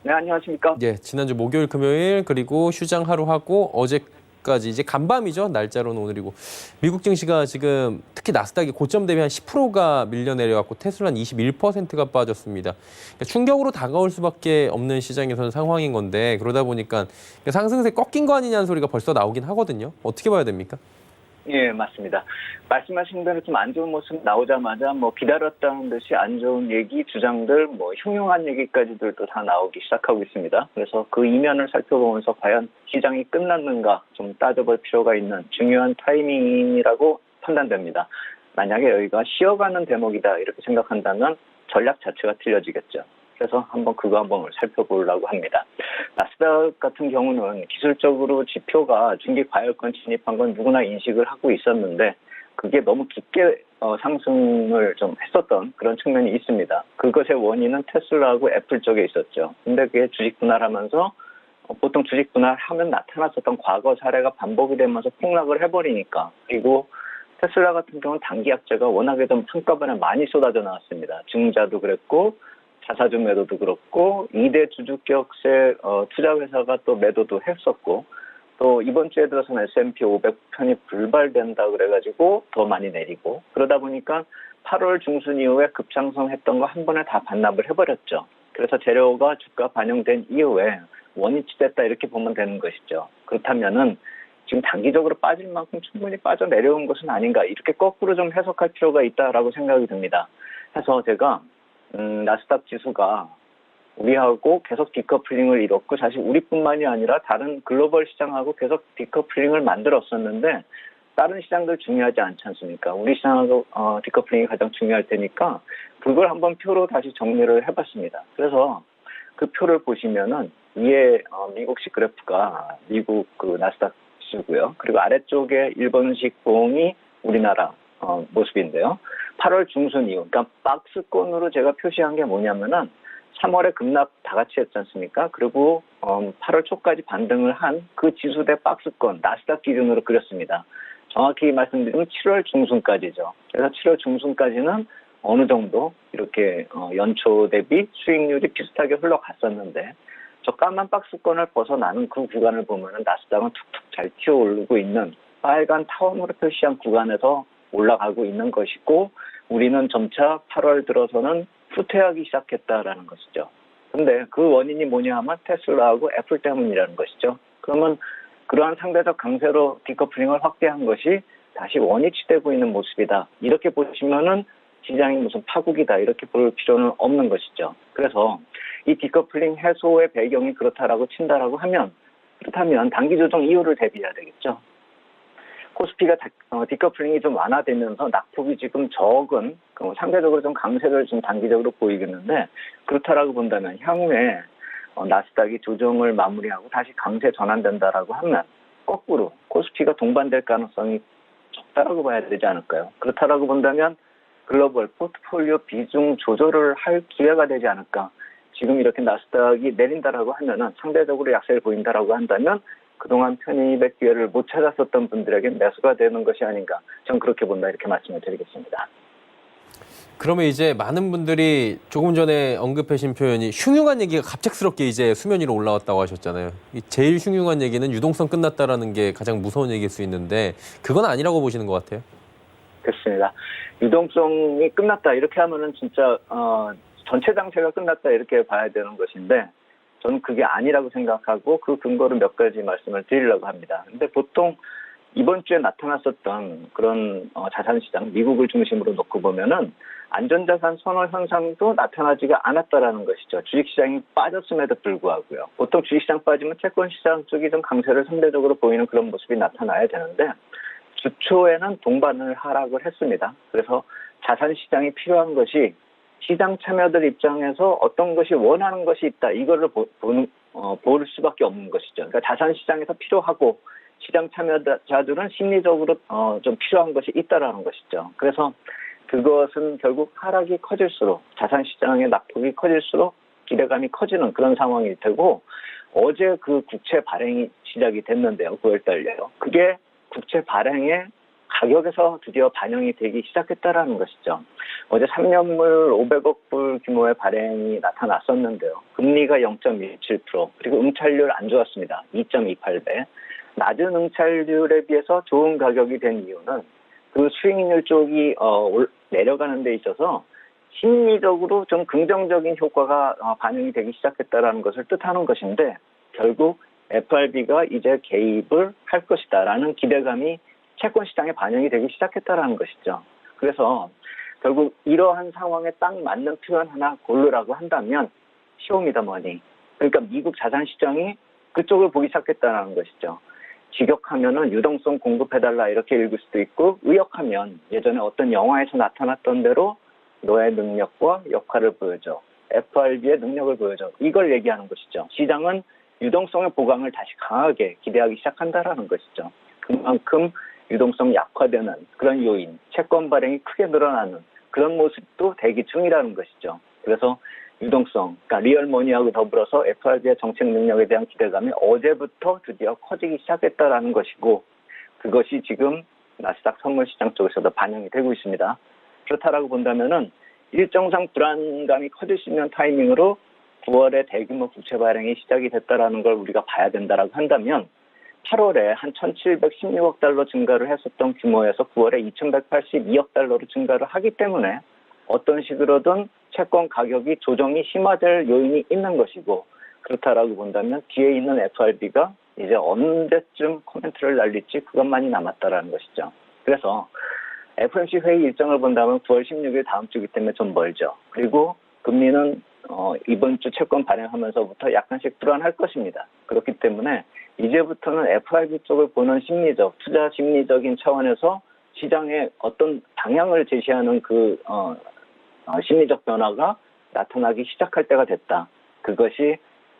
S5: 네, 안녕하십니까.
S2: 예, 지난주 목요일, 금요일 그리고 휴장 하루 하고 어제까지 이제 간밤이죠. 날짜로는 오늘이고 미국 증시가 지금 특히 나스닥이 고점 대비 한 10%가 밀려 내려갖고 테슬라는 21%가 빠졌습니다. 그러니까 충격으로 다가올 수밖에 없는 시장에서는 상황인 건데 그러다 보니까 상승세 꺾인 거 아니냐는 소리가 벌써 나오긴 하거든요. 어떻게 봐야 됩니까?
S5: 예, 맞습니다. 말씀하신 대로 좀 안 좋은 모습 나오자마자 기다렸다는 듯이 안 좋은 얘기, 주장들, 흉흉한 얘기까지들도 다 나오기 시작하고 있습니다. 그래서 그 이면을 살펴보면서 과연 시장이 끝났는가 좀 따져볼 필요가 있는 중요한 타이밍이라고 판단됩니다. 만약에 여기가 쉬어가는 대목이다 이렇게 생각한다면 전략 자체가 틀려지겠죠. 그래서 그거 한번 살펴보려고 합니다. 나스닥 같은 경우는 기술적으로 지표가 중기 과열권 진입한 건 누구나 인식을 하고 있었는데 그게 너무 깊게 상승을 좀 했었던 그런 측면이 있습니다. 그것의 원인은 테슬라하고 애플 쪽에 있었죠. 근데 그게 주식 분할하면서 보통 주식 분할하면 나타났었던 과거 사례가 반복이 되면서 폭락을 해버리니까 그리고 테슬라 같은 경우는 단기 약재가 워낙에 좀 한꺼번에 많이 쏟아져 나왔습니다. 증자도 그랬고 자사주 매도도 그렇고 2대 주주격세 투자회사가 또 매도도 했었고 또 이번 주에 들어서는 S&P 500 편이 불발된다 그래가지고 더 많이 내리고 그러다 보니까 8월 중순 이후에 급상승했던 거 한 번에 다 반납을 해버렸죠. 그래서 재료가 주가 반영된 이후에 원위치됐다 이렇게 보면 되는 것이죠. 그렇다면은 지금 단기적으로 빠질 만큼 충분히 빠져 내려온 것은 아닌가 이렇게 거꾸로 좀 해석할 필요가 있다라고 생각이 듭니다. 해서 제가 나스닥 지수가 우리하고 계속 디커플링을 이뤘고 사실 우리뿐만이 아니라 다른 글로벌 시장하고 계속 디커플링을 만들었었는데 다른 시장들 중요하지 않지 않습니까? 우리 시장하고 디커플링이 가장 중요할 테니까 그걸 한번 표로 다시 정리를 해봤습니다. 그래서 그 표를 보시면은 위에 미국식 그래프가 미국 그 나스닥 지수고요. 그리고 아래쪽에 일본식 봉이 우리나라 모습인데요. 8월 중순 이후, 그러니까 박스권으로 제가 표시한 게 뭐냐면은 3월에 급락 다 같이 했지 않습니까? 그리고 8월 초까지 반등을 한 그 지수 대 박스권, 나스닥 기준으로 그렸습니다. 정확히 말씀드리면 7월 중순까지죠. 그래서 7월 중순까지는 어느 정도 이렇게 연초 대비 수익률이 비슷하게 흘러갔었는데 저 까만 박스권을 벗어나는 그 구간을 보면은 나스닥은 툭툭 잘 튀어오르고 있는 빨간 타원으로 표시한 구간에서 올라가고 있는 것이고 우리는 점차 8월 들어서는 후퇴하기 시작했다라는 것이죠. 그런데 그 원인이 뭐냐 하면 테슬라하고 애플 때문이라는 것이죠. 그러면 그러한 상대적 강세로 디커플링을 확대한 것이 다시 원위치되고 있는 모습이다. 이렇게 보시면은 시장이 무슨 파국이다 이렇게 볼 필요는 없는 것이죠. 그래서 이 디커플링 해소의 배경이 그렇다라고 친다라고 하면 그렇다면 단기 조정 이유를 대비해야 되겠죠. 코스피가 디커플링이 좀 완화되면서 낙폭이 지금 적은 상대적으로 좀 강세를 좀 단기적으로 보이겠는데 그렇다라고 본다면 향후에 나스닥이 조정을 마무리하고 다시 강세 전환된다라고 하면 거꾸로 코스피가 동반될 가능성이 적다라고 봐야 되지 않을까요? 그렇다라고 본다면 글로벌 포트폴리오 비중 조절을 할 기회가 되지 않을까? 지금 이렇게 나스닥이 내린다라고 하면은 상대적으로 약세를 보인다라고 한다면 그동안 편입의 기회를 못 찾았었던 분들에게 매수가 되는 것이 아닌가. 전 그렇게 본다 이렇게 말씀을 드리겠습니다.
S2: 그러면 이제 많은 분들이 조금 전에 언급하신 표현이 흉흉한 얘기가 갑작스럽게 이제 수면 위로 올라왔다고 하셨잖아요. 제일 흉흉한 얘기는 유동성 끝났다라는 게 가장 무서운 얘기일 수 있는데 그건 아니라고 보시는 것 같아요.
S5: 그렇습니다. 유동성이 끝났다 이렇게 하면은 진짜 전체 장세가 끝났다 이렇게 봐야 되는 것인데 저는 그게 아니라고 생각하고 그 근거로 몇 가지 말씀을 드리려고 합니다. 근데 보통 이번 주에 나타났었던 그런 자산시장, 미국을 중심으로 놓고 보면은 안전자산 선호 현상도 나타나지가 않았다라는 것이죠. 주식시장이 빠졌음에도 불구하고요. 보통 주식시장 빠지면 채권시장 쪽이 좀 강세를 상대적으로 보이는 그런 모습이 나타나야 되는데 주초에는 동반을 하락을 했습니다. 그래서 자산시장이 필요한 것이 시장 참여들 입장에서 어떤 것이 원하는 것이 있다. 이거를 볼 수밖에 없는 것이죠. 그러니까 자산시장에서 필요하고 시장 참여자들은 심리적으로 좀 필요한 것이 있다라는 것이죠. 그래서 그것은 결국 하락이 커질수록 자산시장의 낙폭이 커질수록 기대감이 커지는 그런 상황이 되고 어제 그 국채 발행이 시작이 됐는데요. 9월 달에요. 그게 국채 발행의 가격에서 드디어 반영이 되기 시작했다라는 것이죠. 어제 3년물 500억 불 규모의 발행이 나타났었는데요. 금리가 0.17% 그리고 응찰률 안 좋았습니다. 2.28배. 낮은 응찰률에 비해서 좋은 가격이 된 이유는 그 수익률 쪽이 내려가는 데 있어서 심리적으로 좀 긍정적인 효과가 반영이 되기 시작했다라는 것을 뜻하는 것인데 결국 FRB가 이제 개입을 할 것이다라는 기대감이 채권 시장에 반영이 되기 시작했다라는 것이죠. 그래서 결국 이러한 상황에 딱 맞는 표현 하나 고르라고 한다면 쇼미더머니, 그러니까 미국 자산 시장이 그쪽을 보기 시작했다는 것이죠. 직역하면은 유동성 공급해달라 이렇게 읽을 수도 있고 의역하면 예전에 어떤 영화에서 나타났던 대로 너의 능력과 역할을 보여줘. FRB의 능력을 보여줘. 이걸 얘기하는 것이죠. 시장은 유동성의 보강을 다시 강하게 기대하기 시작한다라는 것이죠. 그만큼 유동성 약화되는 그런 요인, 채권 발행이 크게 늘어나는 그런 모습도 대기 중이라는 것이죠. 그래서 유동성, 그러니까 리얼머니하고 더불어서 FRB의 정책 능력에 대한 기대감이 어제부터 드디어 커지기 시작했다라는 것이고 그것이 지금 나스닥 선물시장 쪽에서도 반영이 되고 있습니다. 그렇다라고 본다면은 일정상 불안감이 커질 수 있는 타이밍으로 9월에 대규모 국채 발행이 시작이 됐다라는 걸 우리가 봐야 된다라고 한다면 8월에 한 1,716억 달러 증가를 했었던 규모에서 9월에 2,182억 달러로 증가를 하기 때문에 어떤 식으로든 채권 가격이 조정이 심화될 요인이 있는 것이고 그렇다라고 본다면 뒤에 있는 FRB가 이제 언제쯤 코멘트를 날릴지 그것만이 남았다라는 것이죠. 그래서 FOMC 회의 일정을 본다면 9월 16일 다음 주이기 때문에 좀 멀죠. 그리고 금리는 이번 주 채권 발행하면서부터 약간씩 불안할 것입니다. 그렇기 때문에 이제부터는 FRB 쪽을 보는 심리적, 투자 심리적인 차원에서 시장에 어떤 방향을 제시하는 그 심리적 변화가 나타나기 시작할 때가 됐다. 그것이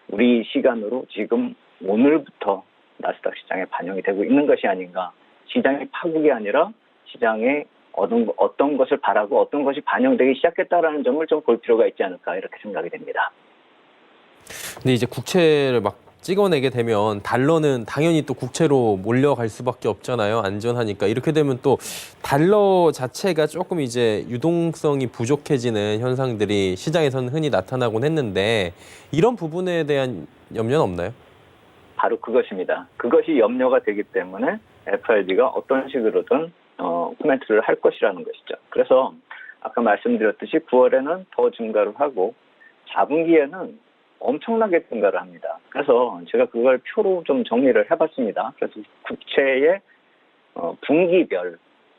S5: 우리 시간으로 지금 오늘부터 나스닥 시장에 반영이 되고 있는 것이 아닌가. 시장의 파국이 아니라 시장에 어떤 것을 바라고 어떤 것이 반영되기 시작했다라는 점을 좀 볼 필요가 있지 않을까 이렇게 생각이 됩니다.
S2: 근데 이제 국채를 막 찍어내게 되면 달러는 당연히 또 국채로 몰려갈 수밖에 없잖아요. 안전하니까. 이렇게 되면 또 달러 자체가 조금 이제 유동성이 부족해지는 현상들이 시장에서는 흔히 나타나곤 했는데 이런 부분에 대한 염려는 없나요?
S5: 바로 그것입니다. 그것이 염려가 되기 때문에 FRB가 어떤 식으로든 코멘트를 할 것이라는 것이죠. 그래서 아까 말씀드렸듯이 9월에는 더 증가를 하고 4분기에는 엄청나게 증가를 합니다. 그래서 제가 그걸 표로 좀 정리를 해봤습니다. 그래서 국채의 분기별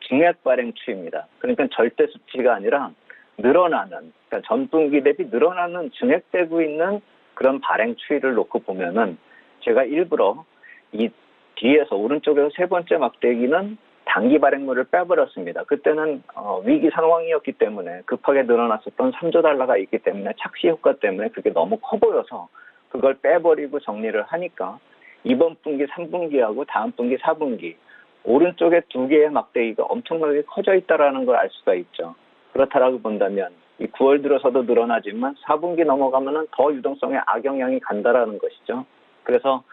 S5: 증액 발행 추이입니다. 그러니까 절대 수치가 아니라 늘어나는, 그러니까 전분기 대비 늘어나는 증액되고 있는 그런 발행 추이를 놓고 보면은 제가 일부러 이 뒤에서 오른쪽에서 세 번째 막대기는 단기 발행물을 빼버렸습니다. 그때는 위기 상황이었기 때문에 급하게 늘어났었던 3조 달러가 있기 때문에 착시 효과 때문에 그게 너무 커 보여서 그걸 빼버리고 정리를 하니까 이번 분기 3분기하고 다음 분기 4분기 오른쪽에 두 개의 막대기가 엄청나게 커져 있다는 걸 알 수가 있죠. 그렇다라고 본다면 이 9월 들어서도 늘어나지만 4분기 넘어가면은 더 유동성에 악영향이 간다라는 것이죠. 그래서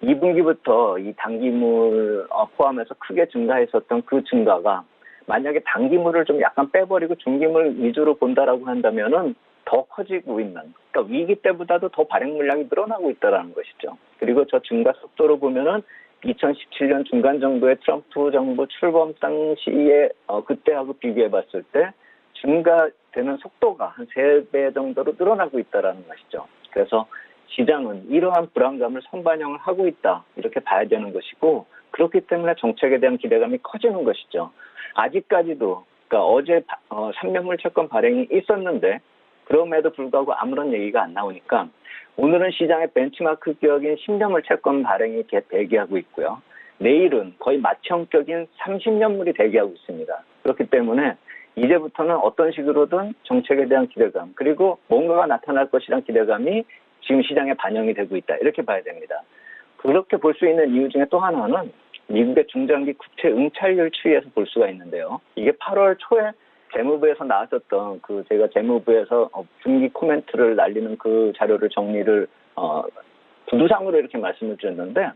S5: 2분기부터 이 단기물 포함해서 크게 증가했었던 그 증가가 만약에 단기물을 좀 약간 빼버리고 중기물 위주로 본다라고 한다면은 더 커지고 있는, 그러니까 위기 때보다도 더 발행 물량이 늘어나고 있다라는 것이죠. 그리고 저 증가 속도로 보면은 2017년 중간 정도의 트럼프 정부 출범 당시에 그때하고 비교해봤을 때 증가되는 속도가 한 3배 정도로 늘어나고 있다라는 것이죠. 그래서 시장은 이러한 불안감을 선반영을 하고 있다 이렇게 봐야 되는 것이고 그렇기 때문에 정책에 대한 기대감이 커지는 것이죠. 아직까지도 그러니까 어제 3년물 채권 발행이 있었는데 그럼에도 불구하고 아무런 얘기가 안 나오니까 오늘은 시장의 벤치마크 격인 10년물 채권 발행이 대기하고 있고요. 내일은 거의 마청격인 30년물이 대기하고 있습니다. 그렇기 때문에 이제부터는 어떤 식으로든 정책에 대한 기대감 그리고 뭔가가 나타날 것이라는 기대감이 지금 시장에 반영이 되고 있다. 이렇게 봐야 됩니다. 그렇게 볼 수 있는 이유 중에 또 하나는 미국의 중장기 국채 응찰률 추이에서 볼 수가 있는데요. 이게 8월 초에 재무부에서 나왔었던 제가 재무부에서 분기 코멘트를 날리는 그 자료를 정리를 구두상으로 이렇게 말씀을 드렸는데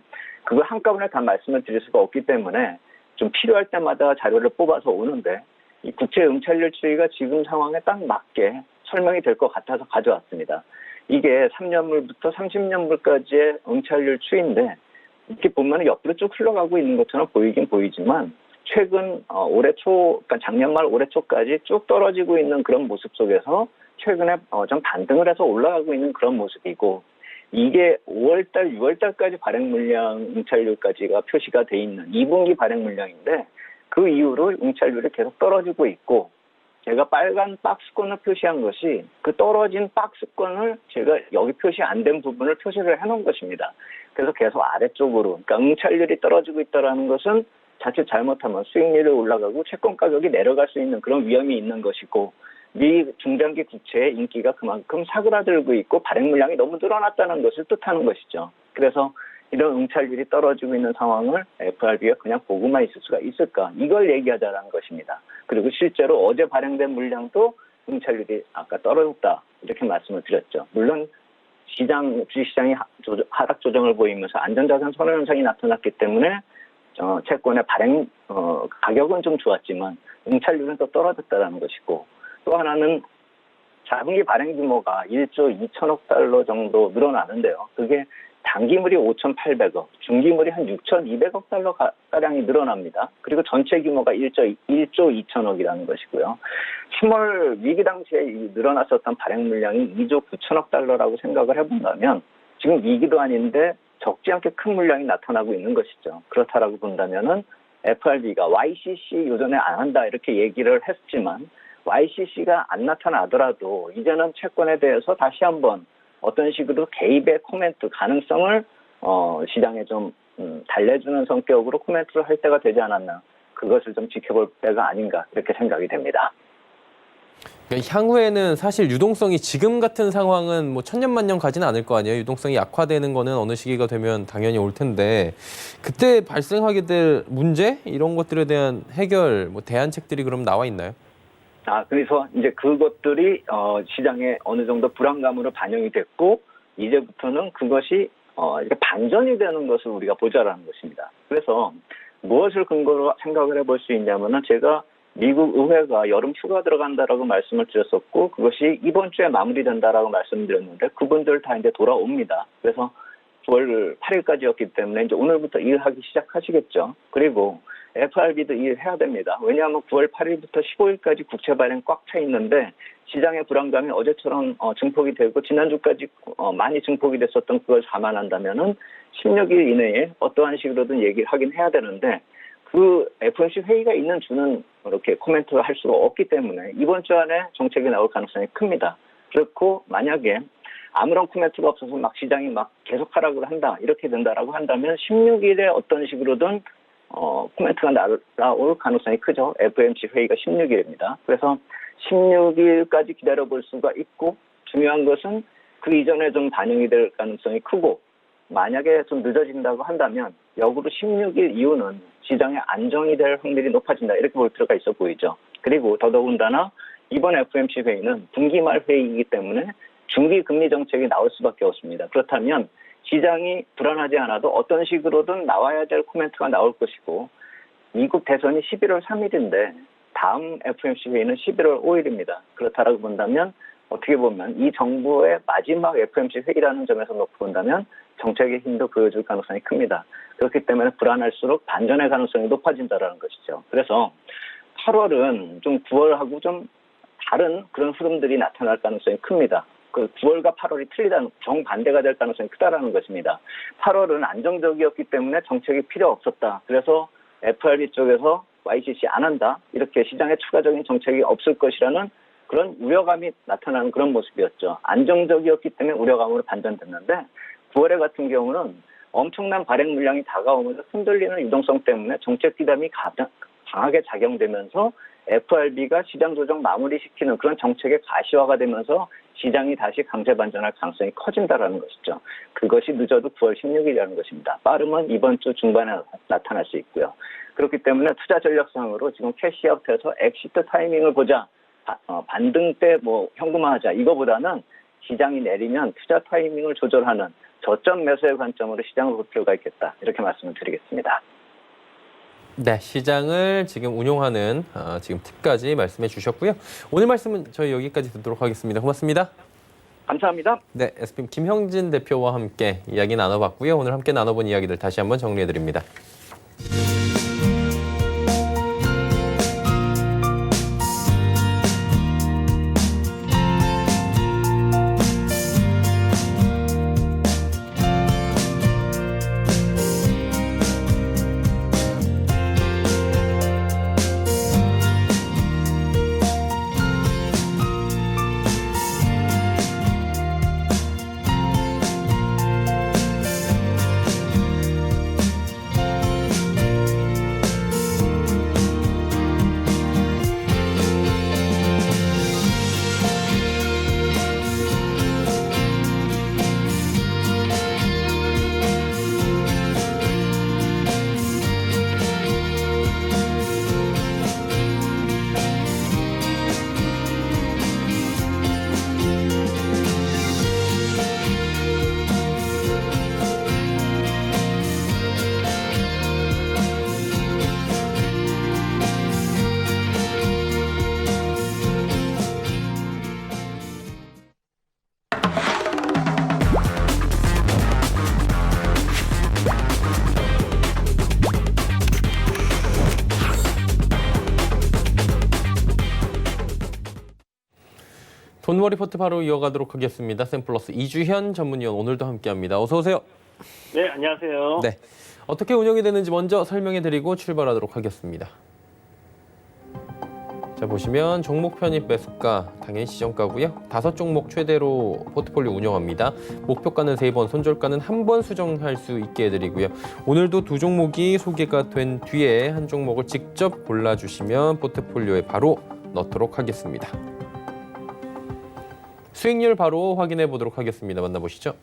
S5: 그걸 한꺼번에 다 말씀을 드릴 수가 없기 때문에 좀 필요할 때마다 자료를 뽑아서 오는데 이 국채 응찰률 추이가 지금 상황에 딱 맞게 설명이 될 것 같아서 가져왔습니다. 이게 3년물부터 30년물까지의 응찰률 추이인데 이렇게 보면 옆으로 쭉 흘러가고 있는 것처럼 보이긴 보이지만 최근 올해 초, 그러니까 작년 말 올해 초까지 쭉 떨어지고 있는 그런 모습 속에서 최근에 좀 반등을 해서 올라가고 있는 그런 모습이고 이게 5월달, 6월달까지 발행 물량 응찰률까지가 표시가 돼 있는 2분기 발행 물량인데 그 이후로 응찰률이 계속 떨어지고 있고 제가 빨간 박스권을 표시한 것이 그 떨어진 박스권을 제가 여기 표시 안 된 부분을 표시를 해놓은 것입니다. 그래서 계속 아래쪽으로, 그러니까 응찰률이 떨어지고 있다는 것은 자칫 잘못하면 수익률이 올라가고 채권 가격이 내려갈 수 있는 그런 위험이 있는 것이고 미 중장기 국채의 인기가 그만큼 사그라들고 있고 발행 물량이 너무 늘어났다는 것을 뜻하는 것이죠. 그래서 이런 응찰률이 떨어지고 있는 상황을 FRB가 그냥 보고만 있을 수가 있을까? 이걸 얘기하자는 것입니다. 그리고 실제로 어제 발행된 물량도 응찰률이 아까 떨어졌다 이렇게 말씀을 드렸죠. 물론 주식시장이 하락 조정을 보이면서 안전자산 선호 현상이 나타났기 때문에 채권의 발행 가격은 좀 좋았지만 응찰률은 또 떨어졌다는 것이고 또 하나는 자분기 발행 규모가 1조 2천억 달러 정도 늘어나는데요. 그게 단기물이 5,800억, 중기물이 한 6,200억 달러 가량이 늘어납니다. 그리고 전체 규모가 1조 2천억이라는 것이고요. 3월 위기 당시에 늘어났었던 발행 물량이 2조 9천억 달러라고 생각을 해본다면 지금 위기도 아닌데 적지 않게 큰 물량이 나타나고 있는 것이죠. 그렇다라고 본다면은 FRB가 YCC 요전에 안 한다 이렇게 얘기를 했지만 YCC가 안 나타나더라도 이제는 채권에 대해서 다시 한번 어떤 식으로 개입의 코멘트 가능성을 시장에 좀 달래주는 성격으로 코멘트를 할 때가 되지 않았나 그것을 좀 지켜볼 때가 아닌가 이렇게 생각이 됩니다.
S2: 그러니까 향후에는 사실 유동성이 지금 같은 상황은 뭐 천년만년 가지는 않을 거 아니에요. 유동성이 약화되는 거는 어느 시기가 되면 당연히 올 텐데 그때 발생하게 될 문제 이런 것들에 대한 해결 뭐 대안책들이 그럼 나와 있나요?
S5: 그래서 이제 그것들이 시장에 어느 정도 불안감으로 반영이 됐고 이제부터는 그것이 이렇게 반전이 되는 것을 우리가 보자라는 것입니다. 그래서 무엇을 근거로 생각을 해볼 수 있냐면은 제가 미국 의회가 여름 휴가 들어간다라고 말씀을 드렸었고 그것이 이번 주에 마무리된다라고 말씀드렸는데 그분들 다 이제 돌아옵니다. 그래서 9월 8일까지였기 때문에 이제 오늘부터 일하기 시작하시겠죠. 그리고 FRB도 일해야 됩니다. 왜냐하면 9월 8일부터 15일까지 국채 발행 꽉 차 있는데 시장의 불안감이 어제처럼 증폭이 되고 지난주까지 많이 증폭이 됐었던 그걸 감안한다면은 16일 이내에 어떠한 식으로든 얘기를 하긴 해야 되는데 그 FOMC 회의가 있는 주는 이렇게 코멘트를 할 수가 없기 때문에 이번 주 안에 정책이 나올 가능성이 큽니다. 그렇고 만약에 아무런 코멘트가 없어서 막 시장이 막 계속 하락을 한다 이렇게 된다라고 한다면 16일에 어떤 식으로든 코멘트가 나올 가능성이 크죠. FOMC 회의가 16일입니다. 그래서 16일까지 기다려볼 수가 있고 중요한 것은 그 이전에 좀 반영이 될 가능성이 크고 만약에 좀 늦어진다고 한다면 역으로 16일 이후는 시장에 안정이 될 확률이 높아진다 이렇게 볼 필요가 있어 보이죠. 그리고 더더군다나 이번 FOMC 회의는 분기 말 회의이기 때문에 중기 금리 정책이 나올 수밖에 없습니다. 그렇다면 시장이 불안하지 않아도 어떤 식으로든 나와야 될 코멘트가 나올 것이고 미국 대선이 11월 3일인데 다음 FOMC 회의는 11월 5일입니다. 그렇다라고 본다면 어떻게 보면 이 정부의 마지막 FOMC 회의라는 점에서 놓고 본다면 정책의 힘도 보여줄 가능성이 큽니다. 그렇기 때문에 불안할수록 반전의 가능성이 높아진다는 것이죠. 그래서 8월은 좀 9월하고 좀 다른 그런 흐름들이 나타날 가능성이 큽니다. 그 9월과 8월이 틀리다는 정반대가 될 가능성이 크다라는 것입니다. 8월은 안정적이었기 때문에 정책이 필요 없었다. 그래서 FRB 쪽에서 YCC 안 한다. 이렇게 시장에 추가적인 정책이 없을 것이라는 그런 우려감이 나타나는 그런 모습이었죠. 안정적이었기 때문에 우려감으로 반전됐는데 9월에 같은 경우는 엄청난 발행 물량이 다가오면서 흔들리는 유동성 때문에 정책 기담이 강하게 작용되면서 FRB가 시장 조정 마무리시키는 그런 정책의 가시화가 되면서 시장이 다시 강세 반전할 가능성이 커진다라는 것이죠. 그것이 늦어도 9월 16일이라는 것입니다. 빠르면 이번 주 중반에 나타날 수 있고요. 그렇기 때문에 투자 전략상으로 지금 캐시아웃해서 엑시트 타이밍을 보자. 반등 때 뭐 현금화하자. 이거보다는 시장이 내리면 투자 타이밍을 조절하는 저점 매수의 관점으로 시장을 볼 필요가 있겠다. 이렇게 말씀을 드리겠습니다.
S2: 네, 시장을 지금 운용하는 지금 팁까지 말씀해 주셨고요. 오늘 말씀은 저희 여기까지 듣도록 하겠습니다. 고맙습니다.
S5: 감사합니다.
S2: 네, SPM 김형진 대표와 함께 이야기 나눠봤고요. 오늘 함께 나눠본 이야기들 다시 한번 정리해드립니다. 돈워 리포트 바로 이어가도록 하겠습니다. 샘플러스 이주현 전문위원 오늘도 함께합니다. 어서 오세요.
S6: 네, 안녕하세요.
S2: 네, 어떻게 운영이 되는지 먼저 설명해드리고 출발하도록 하겠습니다. 자, 보시면 종목 편입 매수가 당연히 시정가고요. 5종목 최대로 포트폴리오 운영합니다. 목표가는 3번, 손절가는 1번 수정할 수 있게 해드리고요. 오늘도 2종목이 소개가 된 뒤에 한 종목을 직접 골라주시면 포트폴리오에 바로 넣도록 하겠습니다. 수익률 바로 확인해 보도록 하겠습니다. 만나보시죠.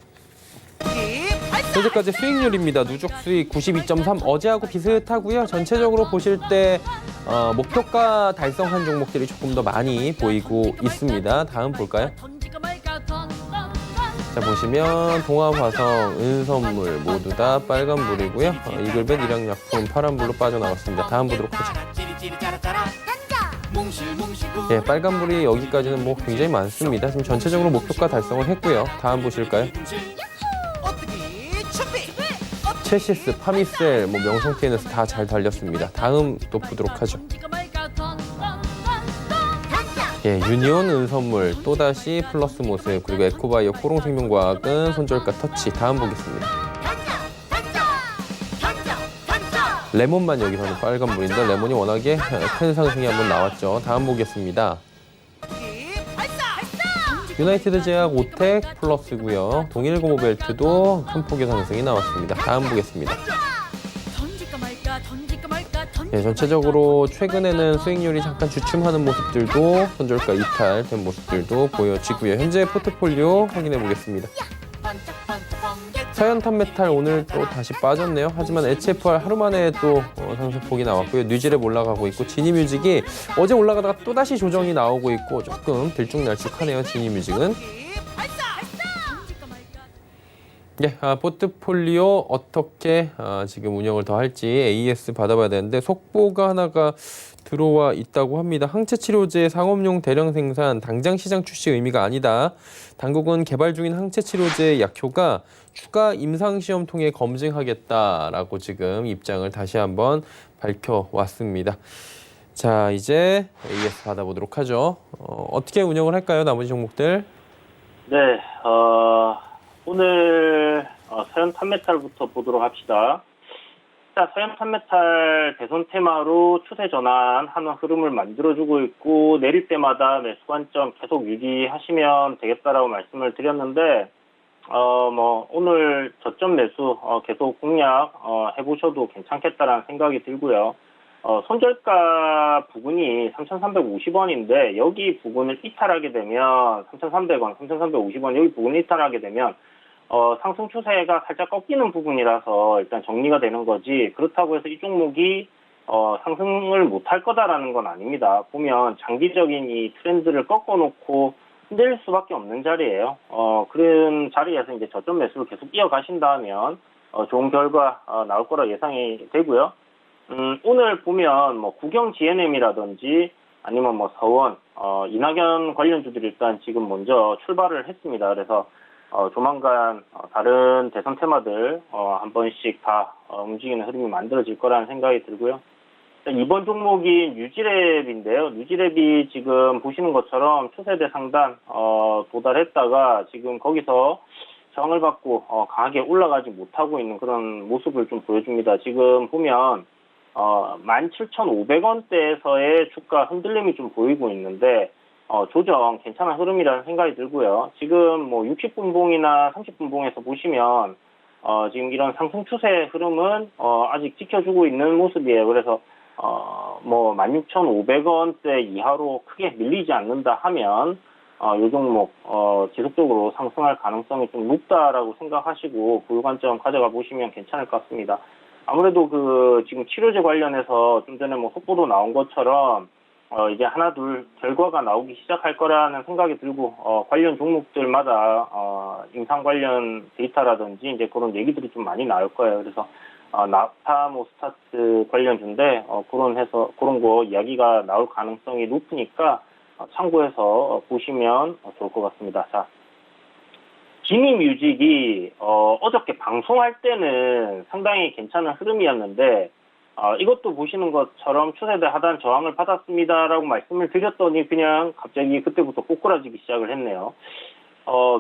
S2: 현재까지 수익률입니다. 누적 수익 92.3 어제하고 비슷하고요. 전체적으로 보실 때 목표가 달성한 종목들이 조금 더 많이 보이고 있습니다. 다음 볼까요? 자, 보시면 동아화성, 은선물 모두 다 빨간불이고요. 이글벳, 일양약품 파란불로 빠져나갔습니다. 다음 보도록 하죠. 예, 빨간불이 여기까지는 뭐 굉장히 많습니다. 지금 전체적으로 목표가 달성을 했고요. 다음 보실까요? 체시스, 파미셀, 뭐 명성 TNS 다 잘 달렸습니다. 다음 또 보도록 하죠. 예, 유니온 은선물 또다시 플러스 모습, 그리고 에코바이오 코롱생명과학은 손절가 터치. 다음 보겠습니다. 레몬만 여기서는 빨간불인데 레몬이 워낙에 큰 상승이 한번 나왔죠. 다음 보겠습니다. 유나이티드 제약, 오텍 플러스고요. 동일고모벨트도 큰 폭의 상승이 나왔습니다. 다음 보겠습니다. 예, 전체적으로 최근에는 수익률이 잠깐 주춤하는 모습들도 손절가 이탈된 모습들도 보여지고요. 현재 포트폴리오 확인해 보겠습니다. 서현탄메탈 오늘 또 다시 빠졌네요. 하지만 HFR 하루 만에 또 상승폭이 나왔고요. 뉴질랩 올라가고 있고 지니뮤직이 어제 올라가다가 또다시 조정이 나오고 있고 조금 들쭉날쭉하네요. 지니뮤직은. 예, 포트폴리오 어떻게 지금 운영을 더 할지 AS 받아봐야 되는데 속보가 하나가 들어와 있다고 합니다. 항체치료제 상업용 대량 생산 당장 시장 출시 의미가 아니다. 당국은 개발 중인 항체치료제 약효가 추가 임상시험 통해 검증하겠다라고 지금 입장을 다시 한번 밝혀왔습니다. 자, 이제 AS 받아보도록 하죠. 어떻게 운영을 할까요? 나머지 종목들.
S6: 네, 오늘 서현탄메탈부터 보도록 합시다. 자, 서현탄메탈 대선 테마로 추세 전환하는 흐름을 만들어주고 있고 내릴 때마다 매수 관점 계속 유지하시면 되겠다라고 말씀을 드렸는데 오늘 저점 매수 계속 공략 해보셔도 괜찮겠다라는 생각이 들고요. 손절가 부근이 3,350원인데 여기 부근을 이탈하게 되면 3,300원, 3,350원 여기 부근을 이탈하게 되면 상승 추세가 살짝 꺾이는 부분이라서 일단 정리가 되는 거지 그렇다고 해서 이 종목이 상승을 못할 거다라는 건 아닙니다. 보면 장기적인 이 트렌드를 꺾어놓고 흔들릴 수밖에 없는 자리예요. 그런 자리에서 이제 저점 매수를 계속 이어가신다면 좋은 결과 나올 거라 예상이 되고요. 오늘 보면 뭐 구경 GNM이라든지 아니면 뭐 서원, 이낙연 관련주들이 일단 지금 먼저 출발을 했습니다. 그래서 조만간 다른 대선 테마들 한 번씩 다 움직이는 흐름이 만들어질 거라는 생각이 들고요. 이번 종목인 뉴지랩인데요. 뉴지랩이 지금 보시는 것처럼 추세대 상단 도달했다가 지금 거기서 저항을 받고 강하게 올라가지 못하고 있는 그런 모습을 좀 보여줍니다. 지금 보면 17,500원대에서의 주가 흔들림이 좀 보이고 있는데 조정 괜찮은 흐름이라는 생각이 들고요. 지금 뭐 60분봉이나 30분봉에서 보시면 지금 이런 상승 추세 흐름은 아직 지켜주고 있는 모습이에요. 그래서 뭐 16,500원대 이하로 크게 밀리지 않는다 하면 이 종목 지속적으로 상승할 가능성이 좀 높다라고 생각하시고 보유 관점 가져가 보시면 괜찮을 것 같습니다. 아무래도 그 지금 치료제 관련해서 좀 전에 뭐 속보도 나온 것처럼 이제 하나 둘 결과가 나오기 시작할 거라는 생각이 들고 관련 종목들마다 임상 관련 데이터라든지 이제 그런 얘기들이 좀 많이 나올 거예요. 그래서 나타모스타트 관련주인데 그런 거 이야기가 나올 가능성이 높으니까 참고해서 보시면 좋을 것 같습니다. 자, 기미뮤직이 어저께 방송할 때는 상당히 괜찮은 흐름이었는데 이것도 보시는 것처럼 추세대 하단 저항을 받았습니다라고 말씀을 드렸더니 그냥 갑자기 그때부터 꼬꾸라지기 시작을 했네요.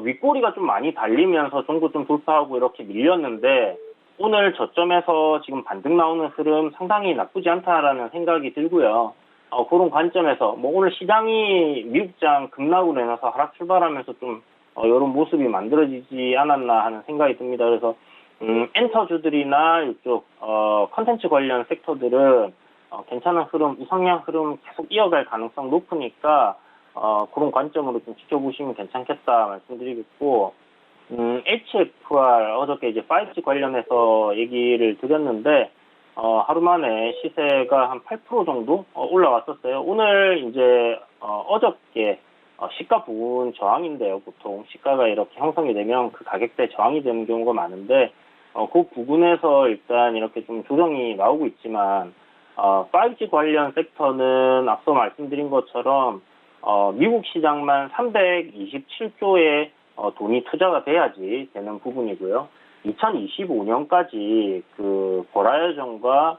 S6: 윗꼬리가 좀 많이 달리면서 종고 좀 돌파하고 이렇게 밀렸는데 오늘 저점에서 지금 반등 나오는 흐름 상당히 나쁘지 않다라는 생각이 들고요. 그런 관점에서 뭐 오늘 시장이 미국장 급락으로 인해서 하락 출발하면서 좀 이런 모습이 만들어지지 않았나 하는 생각이 듭니다. 그래서 엔터주들이나 이쪽 컨텐츠 관련 섹터들은 괜찮은 흐름, 우상향 흐름 계속 이어갈 가능성 높으니까 그런 관점으로 좀 지켜보시면 괜찮겠다 말씀드리겠고 HFR 어저께 이제 5G 관련해서 얘기를 드렸는데 하루 만에 시세가 한 8% 정도 올라왔었어요. 오늘 이제 어저께 시가 부분 저항인데요. 보통 시가가 이렇게 형성이 되면 그 가격대 저항이 되는 경우가 많은데 그 부분에서 일단 이렇게 좀 조정이 나오고 있지만 5G 관련 섹터는 앞서 말씀드린 것처럼 미국 시장만 327조의 돈이 투자가 돼야지 되는 부분이고요. 2025년까지 그 보라이존과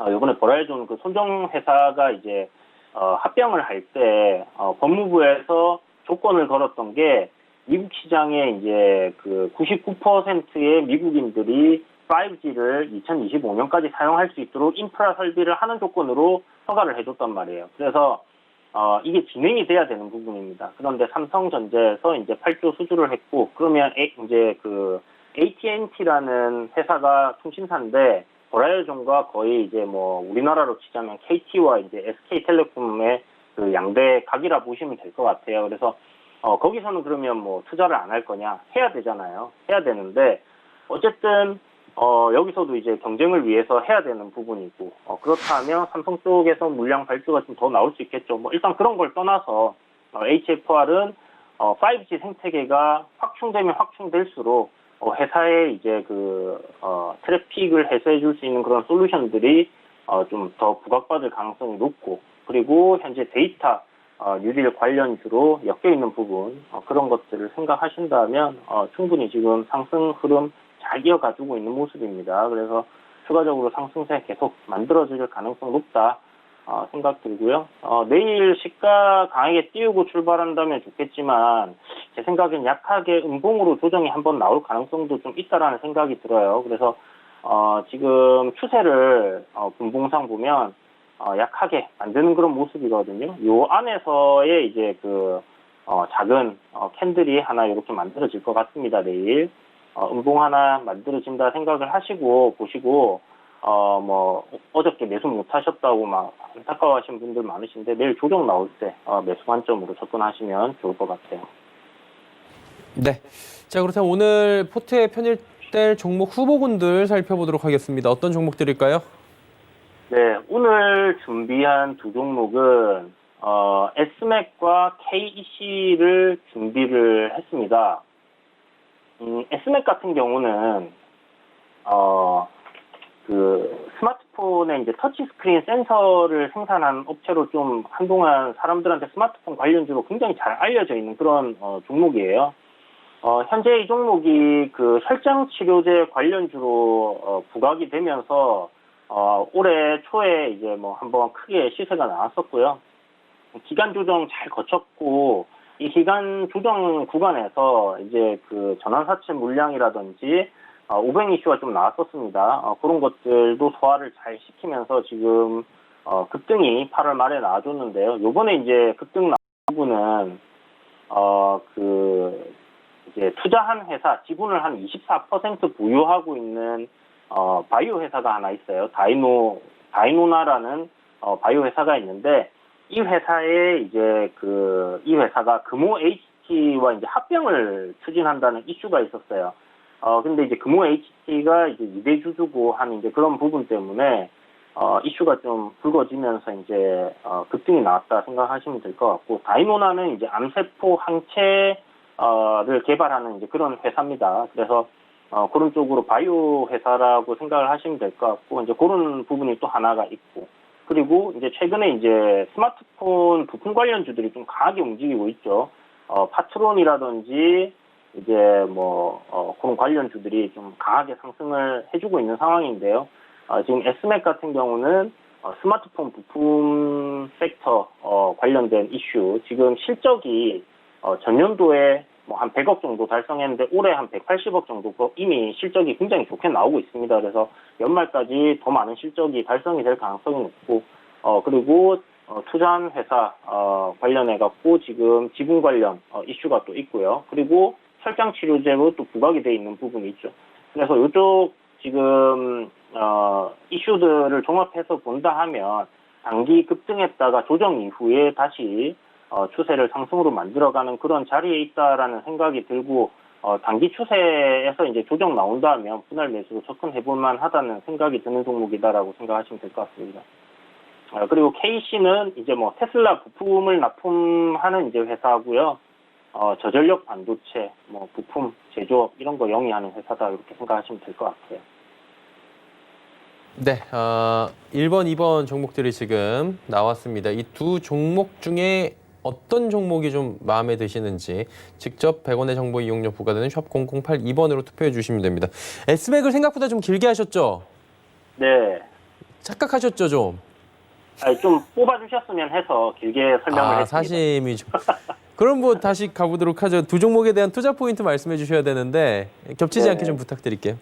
S6: 이번에 보라이존 그 손정 회사가 이제 합병을 할 때 법무부에서 조건을 걸었던 게 미국 시장에 이제 그 99%의 미국인들이 5G를 2025년까지 사용할 수 있도록 인프라 설비를 하는 조건으로 허가를 해줬단 말이에요. 그래서 이게 진행이 돼야 되는 부분입니다. 그런데 삼성전자에서 이제 8조 수주를 했고 그러면 이제 그 AT&T라는 회사가 통신사인데 보라이존과 거의 이제 뭐 우리나라로 치자면 KT와 이제 SK텔레콤의 그 양대 각이라 보시면 될 것 같아요. 그래서 거기서는 그러면 뭐 투자를 안 할 거냐? 해야 되잖아요. 해야 되는데 어쨌든 여기서도 이제 경쟁을 위해서 해야 되는 부분이고 그렇다면 삼성 쪽에서 물량 발주가 좀 더 나올 수 있겠죠. 뭐 일단 그런 걸 떠나서 HFR은 5G 생태계가 확충되면 확충될수록 회사의 이제 그 트래픽을 해소해 줄 수 있는 그런 솔루션들이 좀 더 부각받을 가능성이 높고 그리고 현재 데이터 뉴딜 관련주로 엮여 있는 부분 그런 것들을 생각하신다면 충분히 지금 상승 흐름 잘 이어가지고 있는 모습입니다. 그래서 추가적으로 상승세 계속 만들어질 가능성 높다 생각 들고요. 내일 시가 강하게 띄우고 출발한다면 좋겠지만 제 생각엔 약하게 음봉으로 조정이 한번 나올 가능성도 좀 있다라는 생각이 들어요. 그래서 지금 추세를 분봉상 보면 약하게 만드는 그런 모습이거든요. 요 안에서의 이제 그 작은 캔들이 하나 이렇게 만들어질 것 같습니다. 내일 음봉 하나 만들어진다 생각을 하시고 보시고 어저께 매수 못 하셨다고 막 안타까워하시는 분들 많으신데 내일 조정 나올 때 매수 관점으로 접근하시면 좋을 것 같아요.
S2: 네. 자, 그렇다면 오늘 포트에 편입될 종목 후보군들 살펴보도록 하겠습니다. 어떤 종목들일까요?
S6: 네, 오늘 준비한 두 종목은 SMAC과 KEC를 준비를 했습니다. SMAC 같은 경우는 그 스마트폰에 이제 터치 스크린 센서를 생산한 업체로 좀 한동안 사람들한테 스마트폰 관련주로 굉장히 잘 알려져 있는 그런 종목이에요. 현재 이 종목이 그 혈장 치료제 관련주로 부각이 되면서 올해 초에 이제 뭐 한번 크게 시세가 나왔었고요. 기간 조정 잘 거쳤고 이 기간 조정 구간에서 이제 그 전환사채 물량이라든지 500 이슈가 좀 나왔었습니다. 그런 것들도 소화를 잘 시키면서 지금 급등이 8월 말에 나와줬는데요. 요번에 이제 급등 나온 부분은 이제 투자한 회사 지분을 한 24% 보유하고 있는 바이오 회사가 하나 있어요. 다이노나라는 바이오 회사가 있는데 이 회사에 이제 이 회사가 금호 HT와 이제 합병을 추진한다는 이슈가 있었어요. 근데 이제 금호 HT가 이제 2대 주주고 하는 이제 그런 부분 때문에 이슈가 좀 불거지면서 이제 급등이 나왔다 생각하시면 될 것 같고, 다이노나는 이제 암세포 항체를 개발하는 이제 그런 회사입니다. 그래서 그런 쪽으로 바이오 회사라고 생각을 하시면 될 것 같고, 이제 그런 부분이 또 하나가 있고, 그리고 이제 최근에 이제 스마트폰 부품 관련주들이 좀 강하게 움직이고 있죠. 파트론이라든지 이제 그런 관련주들이 좀 강하게 상승을 해주고 있는 상황인데요. 지금 SMAC 같은 경우는 스마트폰 부품 섹터 관련된 이슈, 지금 실적이 전년도에 한 100억 정도 달성했는데 올해 한 180억 정도 이미 실적이 굉장히 좋게 나오고 있습니다. 그래서 연말까지 더 많은 실적이 달성이 될 가능성이 높고, 그리고 투자한 회사 관련해 갖고 지금 지분 관련 이슈가 또 있고요. 그리고 혈장 치료제로 또 부각이 돼 있는 부분이 있죠. 그래서 이쪽 지금 이슈들을 종합해서 본다 하면 단기 급등했다가 조정 이후에 다시 추세를 상승으로 만들어가는 그런 자리에 있다라는 생각이 들고, 단기 추세에서 이제 조정 나온다면 분할 매수로 접근해볼 만하다는 생각이 드는 종목이다라고 생각하시면 될 것 같습니다. 그리고 KC는 이제 테슬라 부품을 납품하는 이제 회사고요. 저전력 반도체, 부품 제조업 이런 거 영위하는 회사다 이렇게 생각하시면 될 것 같아요.
S2: 네, 1번, 2번 종목들이 지금 나왔습니다. 이 두 종목 중에 어떤 종목이 좀 마음에 드시는지 직접 100원의 정보 이용료 부과되는 샵 0082번으로 투표해 주시면 됩니다. SMAC을 생각보다 좀 길게 하셨죠?
S6: 네.
S2: 착각하셨죠, 좀?
S6: 좀 뽑아주셨으면 해서 길게 설명을 했습니다.
S2: 사심이 좀. 그럼 다시 가보도록 하죠. 두 종목에 대한 투자 포인트 말씀해 주셔야 되는데 겹치지 않게 좀 부탁드릴게요.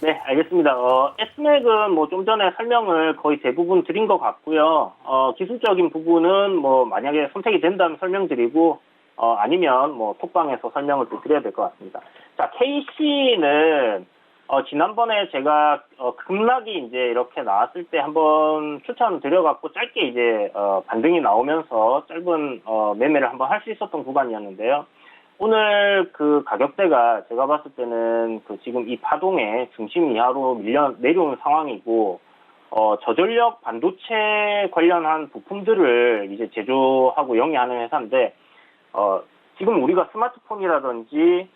S6: 네, 알겠습니다. SMAC은 좀 전에 설명을 거의 대부분 드린 것 같고요. 기술적인 부분은 만약에 선택이 된다면 설명드리고, 아니면 톡방에서 설명을 또 드려야 될 것 같습니다. 자, KC는 지난번에 제가 급락이 이제 이렇게 나왔을 때 한번 추천드려갖고 짧게 이제 반등이 나오면서 짧은 매매를 한번 할 수 있었던 구간이었는데요. 오늘 그 가격대가 제가 봤을 때는 지금 이 파동의 중심 이하로 내려오는 상황이고, 저전력 반도체 관련한 부품들을 이제 제조하고 영위하는 회사인데, 지금 우리가 스마트폰이라든지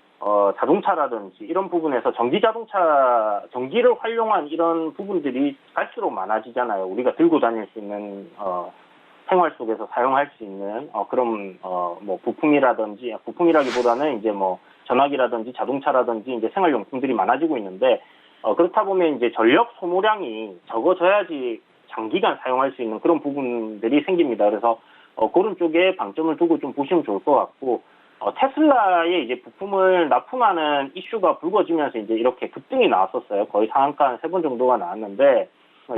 S6: 자동차라든지 이런 부분에서 전기를 활용한 이런 부분들이 갈수록 많아지잖아요. 우리가 들고 다닐 수 있는 생활 속에서 사용할 수 있는 그런 부품이라든지, 부품이라기보다는 이제 전화기라든지 자동차라든지 이제 생활용품들이 많아지고 있는데, 그렇다 보면 이제 전력 소모량이 적어져야지 장기간 사용할 수 있는 그런 부분들이 생깁니다. 그래서 그런 쪽에 방점을 두고 좀 보시면 좋을 것 같고, 테슬라의 이제 부품을 납품하는 이슈가 불거지면서 이제 이렇게 급등이 나왔었어요. 거의 상한가 한 3번 정도가 나왔는데,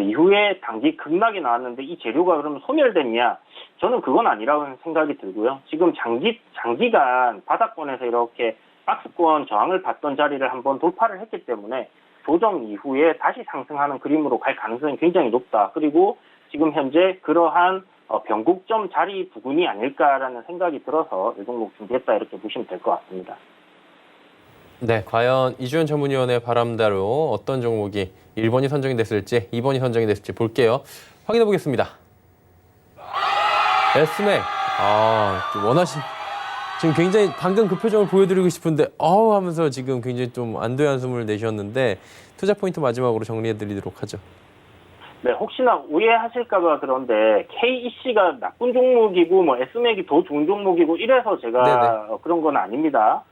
S6: 이후에 단기 급락이 나왔는데 이 재료가 그러면 소멸됐냐? 저는 그건 아니라고 생각이 들고요. 지금 장기간 바닥권에서 이렇게 박스권 저항을 받던 자리를 한번 돌파를 했기 때문에 조정 이후에 다시 상승하는 그림으로 갈 가능성이 굉장히 높다. 그리고 지금 현재 그러한 변곡점 자리 부근이 아닐까라는 생각이 들어서 이 종목 준비했다 이렇게 보시면 될 것 같습니다.
S2: 네, 과연 이주연 전문위원의 바람대로 어떤 종목이 1번이 선정이 됐을지 2번이 선정이 됐을지 볼게요. 확인해 보겠습니다. S맥. 원하신 지금 굉장히 방금 그 표정을 보여드리고 싶은데 하면서 지금 굉장히 좀 안도의 한숨을 내셨는데 투자 포인트 마지막으로 정리해 드리도록 하죠.
S6: 네, 혹시나 오해하실까봐 그런데 KEC가 나쁜 종목이고 뭐 S맥이 더 좋은 종목이고 이래서 제가 그런 건 아닙니다.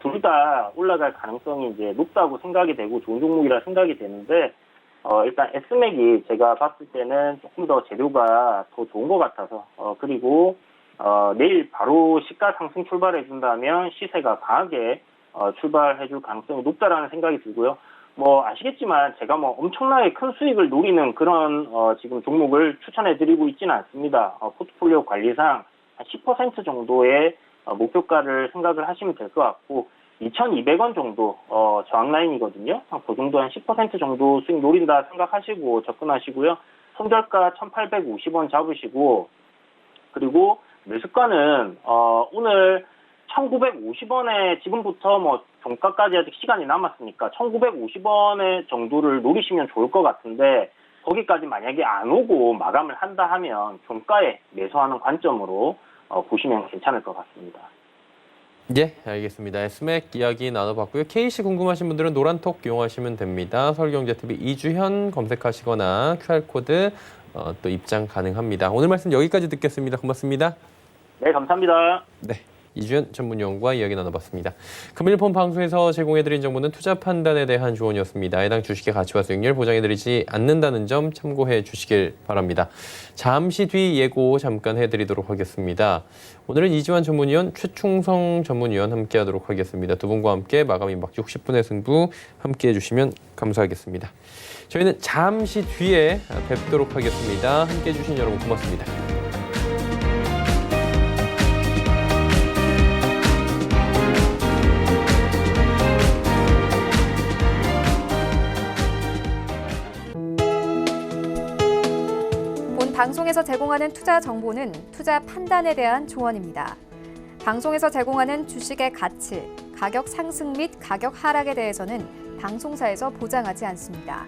S6: 둘 다 올라갈 가능성이 이제 높다고 생각이 되고 좋은 종목이라 생각이 되는데 일단 S맥이 제가 봤을 때는 조금 더 재료가 더 좋은 것 같아서 그리고 내일 바로 시가 상승 출발해 준다면 시세가 강하게 출발해 줄 가능성이 높다라는 생각이 들고요. 뭐 아시겠지만 제가 뭐 엄청나게 큰 수익을 노리는 그런 지금 종목을 추천해 드리고 있지는 않습니다. 포트폴리오 관리상 한 10% 정도의 목표가를 생각을 하시면 될 것 같고 2,200원 정도 저항 라인이거든요. 그 정도 한 10% 정도 수익 노린다 생각하시고 접근하시고요. 손절가 1,850원 잡으시고 그리고 매수가는 오늘 1,950원에 지금부터 뭐 종가까지 아직 시간이 남았으니까 1,950원의 정도를 노리시면 좋을 것 같은데 거기까지 만약에 안 오고 마감을 한다 하면 종가에 매수하는 관점으로 보시면 괜찮을 것 같습니다.
S2: 예, 알겠습니다. S맥 이야기 나눠봤고요. KC 궁금하신 분들은 노란톡 이용하시면 됩니다. 서울경제TV 이주현 검색하시거나 QR코드 또 입장 가능합니다. 오늘 말씀 여기까지 듣겠습니다. 고맙습니다.
S6: 네, 감사합니다.
S2: 네, 이주연 전문위원과 이야기 나눠봤습니다. 금일 본 방송에서 제공해드린 정보는 투자 판단에 대한 조언이었습니다. 해당 주식의 가치와 수익률 보장해드리지 않는다는 점 참고해 주시길 바랍니다. 잠시 뒤 예고 잠깐 해드리도록 하겠습니다. 오늘은 이지환 전문위원, 최충성 전문위원 함께하도록 하겠습니다. 두 분과 함께 마감 임박 60분의 승부 함께해 주시면 감사하겠습니다. 저희는 잠시 뒤에 뵙도록 하겠습니다. 함께해 주신 여러분 고맙습니다.
S1: 방송에서 제공하는 투자 정보는 투자 판단에 대한 조언입니다. 방송에서 제공하는 주식의 가치, 가격 상승 및 가격 하락에 대해서는 방송사에서 보장하지 않습니다.